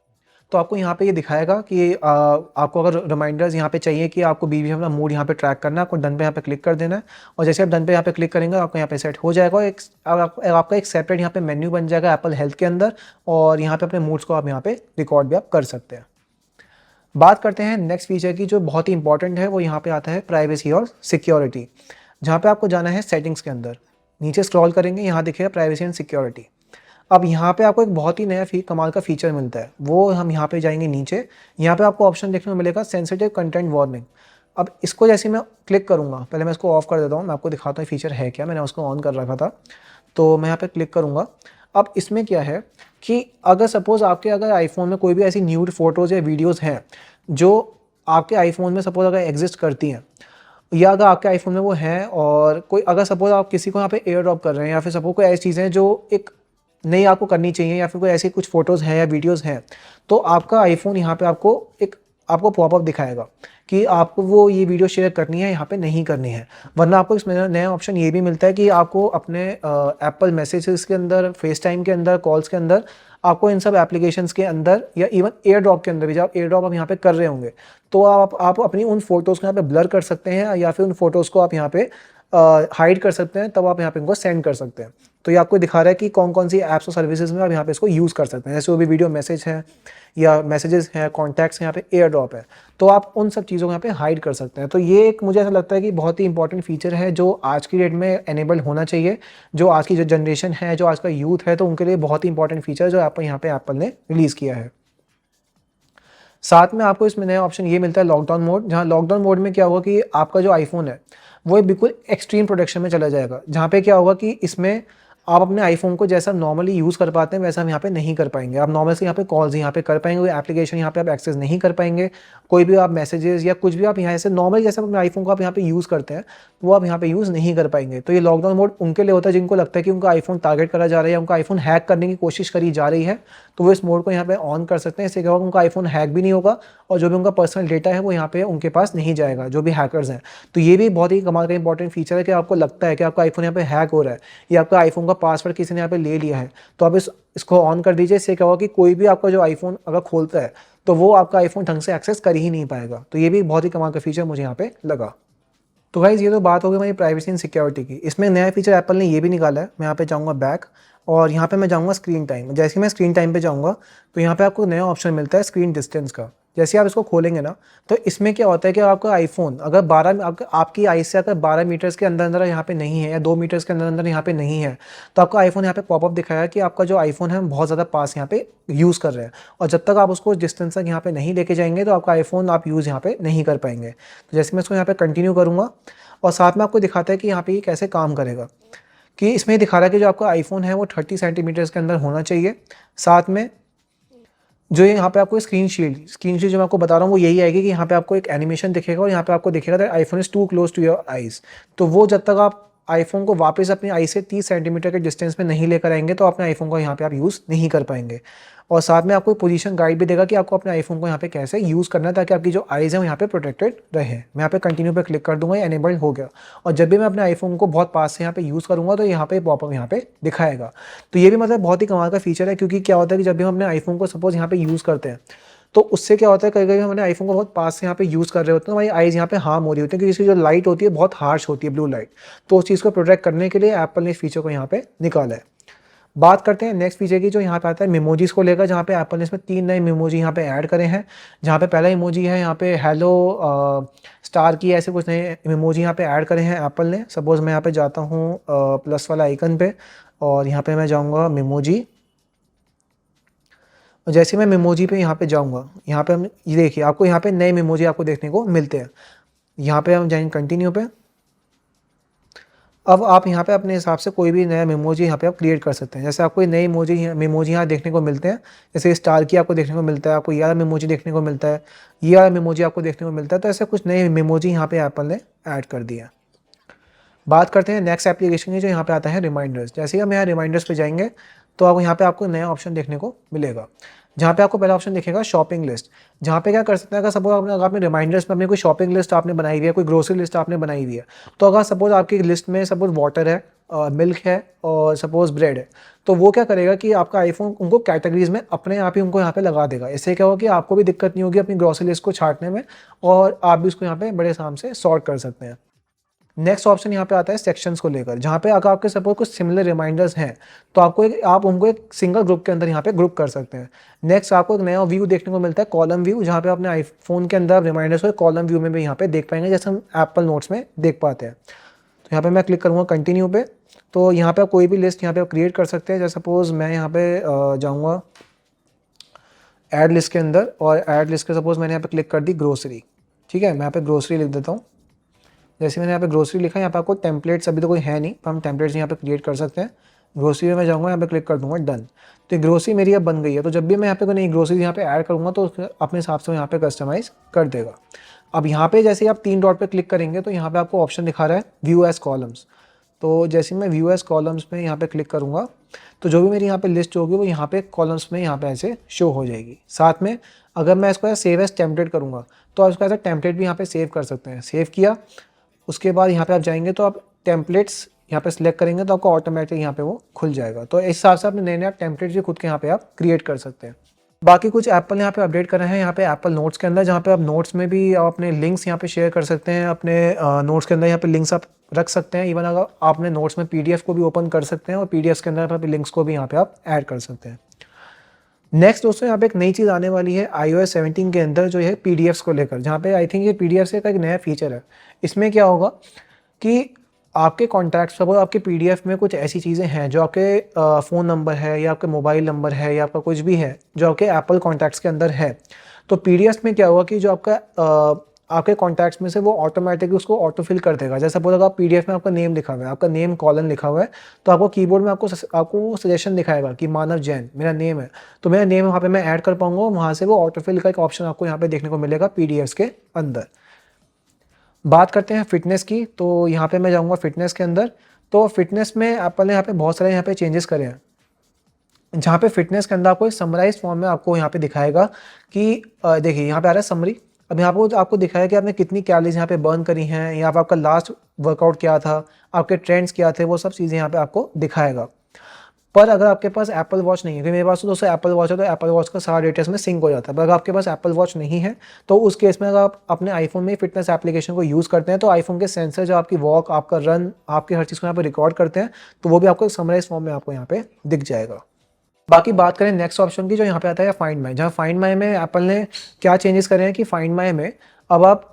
तो आपको यहाँ पे ये दिखाएगा कि आपको अगर रिमाइंडर्स यहाँ पे चाहिए कि आपको बीच में अपना मूड यहाँ पे ट्रैक करना है, आपको डन पे यहाँ पे क्लिक कर देना है। और जैसे आप डन पे यहाँ पे क्लिक करेंगे आपको यहाँ पे सेट हो जाएगा। आपका एक सेपरेट यहाँ पे मेन्यू बन जाएगा एप्पल हेल्थ के अंदर, और यहाँ पे अपने मूड्स को आप यहाँ पे रिकॉर्ड भी आप कर सकते हैं। बात करते हैं नेक्स्ट फीचर की जो बहुत ही इंपॉर्टेंट है, वो यहाँ पे आता है प्राइवेसी और सिक्योरिटी, जहाँ पे आपको जाना है सेटिंग्स के अंदर। नीचे स्क्रॉल करेंगे, यहाँ दिखेगा प्राइवेसी एंड सिक्योरिटी। अब यहाँ पे आपको एक बहुत ही नया कमाल का फीचर मिलता है, वो हम यहाँ पे जाएंगे नीचे। यहाँ पे आपको ऑप्शन देखने को मिलेगा सेंसिटिव कंटेंट वार्निंग। अब इसको जैसे मैं क्लिक करूँगा, पहले मैं इसको ऑफ कर देता हूँ, मैं आपको दिखाता हूँ फीचर है क्या। मैंने उसको ऑन कर रखा था, तो मैं यहाँ पे क्लिक करूँगा। अब इसमें क्या है कि अगर सपोज़ आपके अगर आईफोन में कोई भी ऐसी न्यूड फोटोज़ या वीडियोज़ हैं जो आपके आईफोन में सपोज़ अगर एग्जिस्ट करती हैं, या अगर आपके आईफोन में वो हैं, और कोई अगर सपोज़ आप किसी को यहाँ पे एयर ड्रॉप कर रहे हैं, या फिर सपोज़ कोई ऐसी चीज़ें हैं जो एक नहीं आपको करनी चाहिए, या फिर कोई ऐसी कुछ फ़ोटोज़ हैं या वीडियोज़ हैं, तो आपका आईफ़ोन यहाँ पे आपको पॉपअप दिखाएगा कि आपको वो ये वीडियो शेयर करनी है, यहाँ पे नहीं करनी है। वरना आपको इसमें नया ऑप्शन ये भी मिलता है कि आपको अपने एप्पल मैसेजेस के अंदर, फेस टाइम के अंदर, कॉल्स के अंदर, आपको इन सब एप्लीकेशंस के अंदर, या इवन एयर ड्रॉप के अंदर भी, जब एयर ड्रॉप आप यहाँ पे कर रहे होंगे तो आप अपनी उन फोटोज़ को यहाँ पे ब्लर कर सकते हैं, या फिर उन फोटोज़ को आप यहाँ पे हाइड कर सकते हैं, तब आप यहाँ पे इनको सेंड कर सकते हैं। तो ये आपको दिखा रहा है कि कौन कौन सी ऐप्स और सर्विसेज में आप यहाँ पे इसको यूज़ कर सकते हैं। जैसे वो भी वीडियो मैसेज है, या मैसेजेस हैं, कॉन्टैक्ट्स हैं, यहाँ पे एयर ड्रॉप है, तो आप उन सब चीज़ों को यहाँ पे हाइड कर सकते हैं। तो ये एक मुझे ऐसा लगता है कि बहुत ही इंपॉर्टेंट फीचर है जो आज की डेट में एनेबल होना चाहिए। जो आज की जो जनरेशन है, जो आज का यूथ है, तो उनके लिए बहुत ही इंपॉर्टेंट फीचर जो यहाँ पे एप्पल ने रिलीज़ किया है। साथ में आपको इसमें नया ऑप्शन ये मिलता है लॉकडाउन मोड, जहाँ लॉकडाउन मोड में क्या होगा कि आपका जो आईफोन है वो बिल्कुल एक्सट्रीम प्रोटेक्शन में चला जाएगा। जहाँ पे क्या होगा कि इसमें आप अपने आईफोन को जैसा नॉर्मली यूज़ कर पाते हैं वैसा हम यहाँ पे नहीं कर पाएंगे। आप नॉर्मल से यहाँ पे कॉल्स यहाँ पे कर पाएंगे, कोई एप्लीकेशन यहाँ पे आप एक्सेस नहीं कर पाएंगे, कोई भी आप मैसेजेस या कुछ भी आप यहाँ से नॉर्मल जैसे अपने आईफोन को आप यहाँ पे यूज़ करते हैं वो आप यहाँ पे यूज़ नहीं कर पाएंगे। तो ये लॉकडाउन मोड उनके लिए होता है जिनको लगता है कि उनका आईफोन टारगेट करा जा रहा है या उनका आईफोन हैक करने की कोशिश करी जा रही है, तो वो इस मोड को यहाँ पे ऑन कर सकते हैं। इससे क्या होगा, उनका आईफोन हैक भी नहीं होगा, और जो भी उनका पर्सनल डेटा है वो यहाँ पे उनके पास नहीं जाएगा, जो भी हैकर्स हैं। तो ये भी बहुत ही कमाल का इंपॉर्टेंट फीचर है कि आपको लगता है कि आपका आईफोन यहाँ पे हैक हो रहा है, या आपका आईफोन का पासवर्ड किसी ने यहाँ पे ले लिया है, तो आप इसको ऑन कर दीजिए। इससे क्या होगा कि कोई भी आपका जो आईफोन अगर खोलता है तो वो आपका आईफोन ढंग से एक्सेस कर ही नहीं पाएगा। तो ये भी बहुत ही कमाल का फीचर मुझे यहाँ पे लगा। तो गाइज़ ये तो बात हो गई हमारी प्राइवेसी एंड सिक्योरिटी की। इसमें नया फीचर एप्पल ने ये भी निकाला है। मैं यहाँ पे जाऊँगा बैक, और यहाँ पे मैं जाऊँगा स्क्रीन टाइम। जैसे मैं स्क्रीन टाइम पे जाऊँगा तो यहाँ पे आपको नया ऑप्शन मिलता है स्क्रीन डिस्टेंस का। जैसे आप इसको खोलेंगे ना, तो इसमें क्या होता है कि आपका आईफोन अगर आपकी आई से अगर 12 मीटर्स के अंदर अंदर यहाँ पे नहीं है, या 2 मीटर्स के अंदर अंदर यहाँ पे नहीं है, तो आपका आईफोन यहाँ पे पॉपअप दिखाएगा कि आपका जो आईफोन है बहुत ज़्यादा पास यहाँ पे यूज़ कर रहे हैं, और जब तक आप उसको डिस्टेंस तक यहाँ पे नहीं लेके जाएंगे तो आपका आईफोन आप यूज़ यहाँ पे नहीं कर पाएंगे। तो जैसे मैं इसको यहाँ पे कंटिन्यू करूँगा, और साथ में आपको दिखाता है कि यहाँ पे ये कैसे काम करेगा, कि इसमें दिखा रहा है कि जो आपका आईफोन है वो 30 सेंटीमीटर्स के अंदर होना चाहिए। साथ में जो यहाँ पे आपको स्क्रीन शील्ड जो मैं आपको बता रहा हूँ वो यही आएगी कि यहाँ पे आपको एक एनिमेशन दिखेगा, और यहाँ पे आपको दिखेगा that iPhone is too close to your eyes. तो वो जब तक आप आईफोन को वापस अपनी आई से 30 सेंटीमीटर के डिस्टेंस में नहीं लेकर आएंगे तो अपने आईफोन को यहाँ पे आप यूज़ नहीं कर पाएंगे। और साथ में आपको पोजीशन गाइड भी देगा कि आपको अपने आईफोन को यहाँ पे कैसे यूज़ करना है, ताकि आपकी जो आईज़ है वो यहाँ पे प्रोटेक्टेड रहे। मैं यहाँ पे कंटिन्यू पे क्लिक कर दूंगा, ये एनेबल्ड हो गया। और जब भी मैं अपने आईफोन को बहुत पास से यहाँ पे यूज़ करूँगा तो यहाँ पे पॉपअप यहाँ पे दिखाएगा। तो ये भी मतलब बहुत ही कमाल का फीचर है, क्योंकि क्या होता है कि जब भी हम अपने आईफोन को सपोज यहाँ पे यूज़ करते हैं तो उससे क्या होता है, कभी-कभी हमारे आईफ़ोन को बहुत पास से यहाँ पे यूज़ कर रहे होते हैं, तो हमारी आइज़ यहाँ पे हार्म हो रही होती है, क्योंकि इसकी जो लाइट होती है बहुत हार्श होती है, ब्लू लाइट। तो उस चीज़ को प्रोटेक्ट करने के लिए एप्पल ने इस फीचर को यहाँ पे निकाला है। बात करते हैं नेक्स्ट फीचर की, जो यहाँ पे आता है मेमोजीज़ को लेकर, जहाँ पे एप्पल ने इसमें 3 नए मेमोजी यहाँ पे ऐड करे हैं। जहाँ पे पहला इमोजी है यहाँ पे हेलो स्टार की, ऐसे कुछ नए मेमोजी यहाँ पे ऐड करे हैं एप्पल ने। सपोज़ मैं यहाँ पे जाता हूँ प्लस वाला आइकन पे, और यहाँ पे मैं जाऊँगा मेमोजी, और जैसे मैं मेमोजी पे यहाँ पे जाऊँगा, यहाँ पे हम ये देखिए आपको यहाँ पे नए मेमोजी आपको देखने को मिलते हैं। यहाँ पे हम जाएँगे कंटिन्यू पे। अब आप यहाँ पे अपने हिसाब से कोई भी नया मेमोजी यहाँ पे आप क्रिएट कर सकते हैं। जैसे आपको ये नए मेमोजी यहाँ देखने को मिलते हैं, जैसे स्टार की आपको देखने को मिलता है, आपको ये वाला मेमोजी देखने को मिलता है, ये वाला मेमोजी आपको देखने को मिलता है। तो ऐसे कुछ नए मेमोजी यहाँ पे एप्पल ने ऐड कर दिया। बात करते हैं नेक्स्ट एप्लीकेशन की, जो यहाँ पे आता है रिमाइंडर्स। जैसे ही हम यहाँ रिमाइंडर्स पे जाएंगे, तो आप यहाँ पे आपको नया ऑप्शन देखने को मिलेगा, जहाँ पे आपको पहला ऑप्शन दिखेगा शॉपिंग लिस्ट। जहाँ पे क्या कर सकते हैं, अगर सपोज अगर आपने रिमाइंडर्स में अपनी कोई शॉपिंग लिस्ट आपने बनाई हुई है, कोई ग्रोसरी लिस्ट आपने बनाई हुई है, तो अगर सपोज आपकी लिस्ट में सपोज वाटर है, मिल्क है और सपोज ब्रेड है, तो वो क्या करेगा कि आपका आईफोन उनको कैटेगरीज में अपने आप ही उनको यहाँ पे लगा देगा। इससे क्या होगा कि आपको भी दिक्कत नहीं होगी अपनी ग्रोसरी लिस्ट को छांटने में, और आप भी उसको यहाँ पे बड़े आराम से सॉर्ट कर सकते हैं। नेक्स्ट ऑप्शन यहाँ पे आता है सेक्शंस को लेकर, जहाँ पे अगर आपके सपोज कुछ सिमिलर रिमाइंडर्स हैं, तो आप उनको एक सिंगल ग्रुप के अंदर यहाँ पे ग्रुप कर सकते हैं। नेक्स्ट आपको एक नया व्यू देखने को मिलता है, कॉलम व्यू, जहाँ पे अपने आईफोन के अंदर रिमाइंडर्स को कॉलम व्यू में भी यहाँ पे देख पाएंगे, जैसे हम एप्पल नोट्स में देख पाते हैं। तो यहाँ पे मैं क्लिक करूँगा कंटिन्यू पे, तो यहाँ पे आप कोई भी लिस्ट यहाँ पे क्रिएट कर सकते हैं। जैसे सपोज मैं यहाँ पे जाऊँगा ऐड लिस्ट के अंदर, और ऐड लिस्ट के सपोज मैंने यहाँ पे क्लिक कर दी ग्रोसरी। ठीक है, मैं यहाँ पे ग्रोसरी लिख देता हूँ। जैसे मैंने यहाँ पे ग्रोसरी लिखा है, यहाँ पे आपको टेम्पलेट्स अभी तो कोई है नहीं, तो हम टेम्पलेट्स यहाँ पे क्रिएट कर सकते हैं। ग्रोसरी में मैं जाऊँगा, यहाँ पे क्लिक कर दूँगा डन। तो ग्रोसरी मेरी अब बन गई है। तो जब भी मैं यहाँ पे कोई नई ग्रोसरी यहाँ पे ऐड करूँगा, तो अपने हिसाब से यहाँ पे कस्टमाइज़ कर देगा। अब यहाँ पे जैसे ही आप 3 डॉट पे क्लिक करेंगे, तो यहाँ पे आपको ऑप्शन दिखा रहा है व्यू एज कॉलम्स। तो जैसे मैं व्यू एज कॉलम्स में यहाँ पे क्लिक करूँगा, तो जो भी मेरी यहाँ पे लिस्ट होगी वो यहाँ पे कॉलम्स में यहाँ पे ऐसे शो हो जाएगी। साथ में अगर मैं इसको सेव एज टेम्पलेट करूँगा, तो आप इसको ऐसा टेम्पलेट भी यहाँ पे सेव कर सकते हैं। सेव किया, उसके बाद यहाँ पे आप जाएंगे, तो आप टेम्पलेट्स यहाँ पे सिलेक्ट करेंगे, तो आपको ऑटोमेटिक यहाँ पे वो खुल जाएगा। तो इस हिसाब से अपने नए नए टेम्पलेट्स भी खुद के यहाँ पे आप क्रिएट कर सकते हैं। बाकी कुछ एप्पल यहाँ पे अपडेट कर रहे हैं यहाँ पे एप्पल नोट्स के अंदर, जहाँ पे आप नोट्स में भी आप अपने लिंक्स यहाँ पे शेयर कर सकते हैं। अपने नोट्स के अंदर यहाँ पे लिंक्स आप रख सकते हैं। इवन अगर आपने नोट्स में पीडीएफ को भी ओपन कर सकते हैं, और पीडीएफ के अंदर आप लिंक्स को भी यहाँ पे आप ऐड कर सकते हैं। नेक्स्ट दोस्तों, यहाँ पे एक नई चीज़ आने वाली है iOS 17 के अंदर, जो है पीडीएफ्स को लेकर, जहाँ पे आई थिंक ये पीडीएफ का एक नया फीचर है। इसमें क्या होगा कि आपके कॉन्टैक्ट्स, सपोज आपके पीडीएफ में कुछ ऐसी चीज़ें हैं जो आपके फ़ोन नंबर है, या आपका मोबाइल नंबर है, या आपका कुछ भी है जो आपके एप्पल कॉन्टैक्ट्स के अंदर है, तो पीडीएफ में क्या होगा कि जो आपके कॉन्टैक्ट्स में से वो ऑटोमेटिकली उसको ऑटो फिल कर देगा। जैसे सपोज अगर आप पीडीएफ में आपका नेम लिखा हुआ है, आपका नेम कॉलन लिखा हुआ है, तो आपको कीबोर्ड में आपको सजेशन दिखाएगा कि मानव जैन मेरा नेम है, तो मेरा नेम वहाँ पे मैं ऐड कर पाऊंगा, वहाँ से वो ऑटो फिल का एक ऑप्शन आपको यहाँ पे देखने को मिलेगा पीडीएफ के अंदर। बात करते हैं फिटनेस की, तो यहाँ पे मैं जाऊँगा फिटनेस के अंदर। तो फिटनेस में एप्पल ने यहाँ पे बहुत सारे यहाँ पे चेंजेस करे हैं, जहाँ पे फिटनेस के अंदर आपको एक समराइज फॉर्म में आपको यहाँ पे दिखाएगा कि देखिए यहाँ पे आ रहा है समरी। अब यहाँ पे आपको दिखाया कि आपने कितनी कैलोरीज यहाँ पे बर्न करी हैं, यहाँ पे आपका लास्ट वर्कआउट क्या था, आपके ट्रेंड्स क्या थे, वो सब चीज़ें यहाँ पे आपको दिखाएगा। पर अगर आपके पास एप्पल वॉच नहीं है, क्योंकि मेरे पास तो दोस्तों एप्पल वॉच है, तो एप्पल वॉच का सारा डेटा इसमें सिंक हो जाता है। पर अगर आपके पास एप्पल वॉच नहीं है, तो उस केस में अगर आप अपने आईफोन में फिटनेस एप्लीकेशन को यूज़ करते हैं, तो आईफोन के सेंसर जो आपकी वॉक, आपका रन, आपके हर चीज़ को यहाँ पे रिकॉर्ड करते हैं, तो वो भी आपको समराइज फॉर्म में आपको यहाँ पे दिख जाएगा। बाकी बात करें नेक्स्ट ऑप्शन की, जो यहाँ पे आता है फाइंड माई, जहाँ फाइंड माई में एप्पल ने क्या चेंजेस करे हैं कि फाइंड माई में अब आप,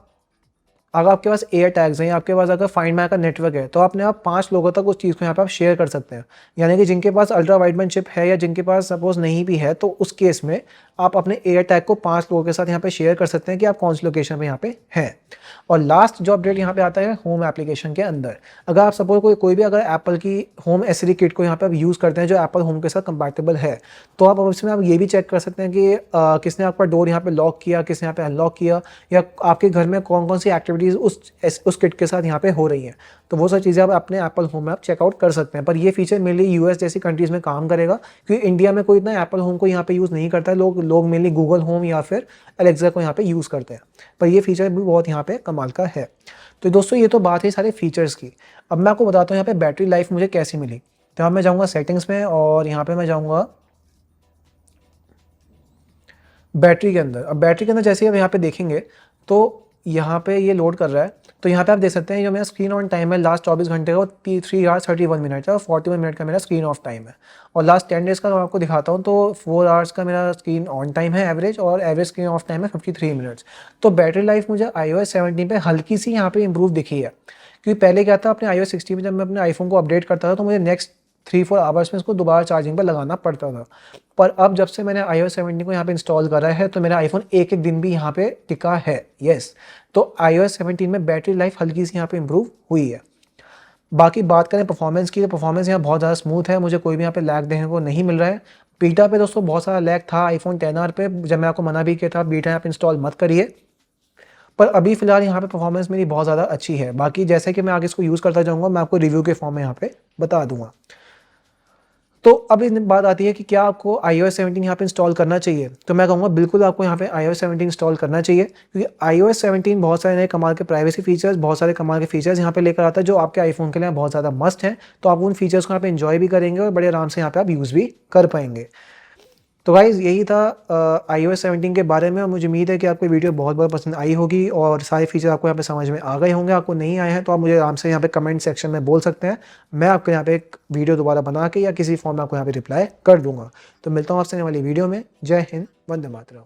अगर आपके पास एयर टैग्स हैं, या आपके पास अगर फाइंड माई का नेटवर्क है, तो आपने आप 5 लोगों तक उस चीज़ को यहाँ पे आप शेयर कर सकते हैं। यानी कि जिनके पास अल्ट्रा वाइडबैंड चिप है, या जिनके पास सपोज नहीं भी है, तो उस केस में आप अपने एयर टैग को 5 लोगों के साथ यहाँ पे शेयर कर सकते हैं कि आप कौन सी लोकेशन पे यहाँ पे हैं। और लास्ट जो अपडेट यहाँ पे आता है होम एप्लीकेशन के अंदर, अगर आप सपोज कोई भी अगर एप्पल की होम एसरी किट को यहाँ पे आप यूज़ करते हैं, जो एप्पल होम के साथ कंपैटिबल है, तो आप उसमें आप ये भी चेक कर सकते हैं कि किसने आपका डोर यहाँ पे लॉक किया, किसने यहाँ पे अनलॉक किया, या आपके घर में कौन कौन सी एक्टिविटीज़ उस किट के साथ यहाँ पे हो रही हैं। तो वो सारी चीज़ें आप अपने एप्पल होम में आप चेकआउट कर सकते हैं। पर ये फीचर मेनली यूएस जैसी कंट्रीज़ में काम करेगा, क्योंकि इंडिया में कोई इतना एप्पल होम को यहाँ पे यूज़ नहीं करता है। लोग मेनली गूगल होम या फिर एलेक्सा को यहाँ पे यूज़ करते हैं। पर ये फीचर भी बहुत यहाँ पे कमाल का है। तो दोस्तों ये तो बात है सारे फीचर्स की। अब मैं आपको बताता हूँ यहाँ पे बैटरी लाइफ मुझे कैसी मिली। तो यहाँ मैं जाऊँगा सेटिंग्स में, और यहाँ पे मैं जाऊँगा बैटरी के अंदर, अब बैटरी के अंदर जैसे ही आप यहाँ पे देखेंगे तो यहाँ पे ये लोड कर रहा है, तो यहाँ पे आप देख सकते हैं जो मेरा स्क्रीन ऑन टाइम है लास्ट 24 घंटे का वो 3 आवर्स 31 मिनट है और 41 मिनट का मेरा स्क्रीन ऑफ टाइम है। और लास्ट 10 डेज़ का मैं आपको दिखाता हूँ तो 4 आवर्स का मेरा स्क्रीन ऑन टाइम है एवरेज, और एवरेज स्क्रीन ऑफ टाइम है 53 मिनट्स। तो बैटरी लाइफ मुझे iOS 17 पे हल्की सी यहाँ पे इंप्रूव दिखी है, क्योंकि पहले क्या था अपने iOS 16 में जब मैं अपने आईफोन को अपडेट करता था तो मुझे नेक्स्ट 3-4 आवर्स में इसको दोबारा चार्जिंग पर लगाना पड़ता था। पर अब जब से मैंने iOS 17 को यहाँ पे इंस्टॉल करा है तो मेरा आईफोन एक एक दिन भी यहाँ पे टिका है। यस, तो iOS 17 में बैटरी लाइफ हल्की सी यहाँ पे इंप्रूव हुई है। बाकी बात करें परफॉर्मेंस की, तो परफॉर्मेंस यहाँ बहुत ज़्यादा स्मूथ है, मुझे कोई भी यहाँ पे लैग देखने को नहीं मिल रहा है। बीटा पे दोस्तों बहुत सारा लैग था आईफोन 10R पे, जब मैं आपको मना भी किया था बीटा यहाँ पे इंस्टॉल मत करिए, पर अभी फ़िलहाल यहाँ पे परफॉर्मेंस मेरी बहुत ज़्यादा अच्छी है। बाकी जैसे कि मैं आगे इसको यूज़ करता जाऊँगा मैं आपको रिव्यू के फॉर्म में यहाँ पे बता दूँगा। तो अब इस बात आती है कि क्या आपको iOS 17 यहाँ पे इंस्टॉल करना चाहिए, तो मैं कहूँगा बिल्कुल आपको यहाँ पे iOS 17 इंस्टॉल करना चाहिए, क्योंकि iOS 17 बहुत सारे नए कमाल के प्राइवेसी फीचर्स, बहुत सारे कमाल के फीचर्स यहाँ पे लेकर आता है जो आपके आईफोन के लिए बहुत ज़्यादा मस्ट हैं। तो आप उन फीचर्स को यहाँ पे इन्जॉय भी करेंगे और बड़े आराम से यहाँ पे आप यूज़ भी कर पाएंगे। तो गाइज़ यही था iOS 17 के बारे में, और मुझे उम्मीद है कि आपको वीडियो बहुत बहुत पसंद आई होगी और सारे फीचर आपको यहाँ पे समझ में आ गए होंगे। आपको नहीं आए हैं तो आप मुझे आराम से यहाँ पे कमेंट सेक्शन में बोल सकते हैं, मैं आपको यहाँ पे एक वीडियो दोबारा बना के या किसी फॉर्म में आपको यहाँ पे रिप्लाई कर दूंगा। तो मिलता हूँ आपसे आने वाली वीडियो में। जय हिंद, वंदे मातरम।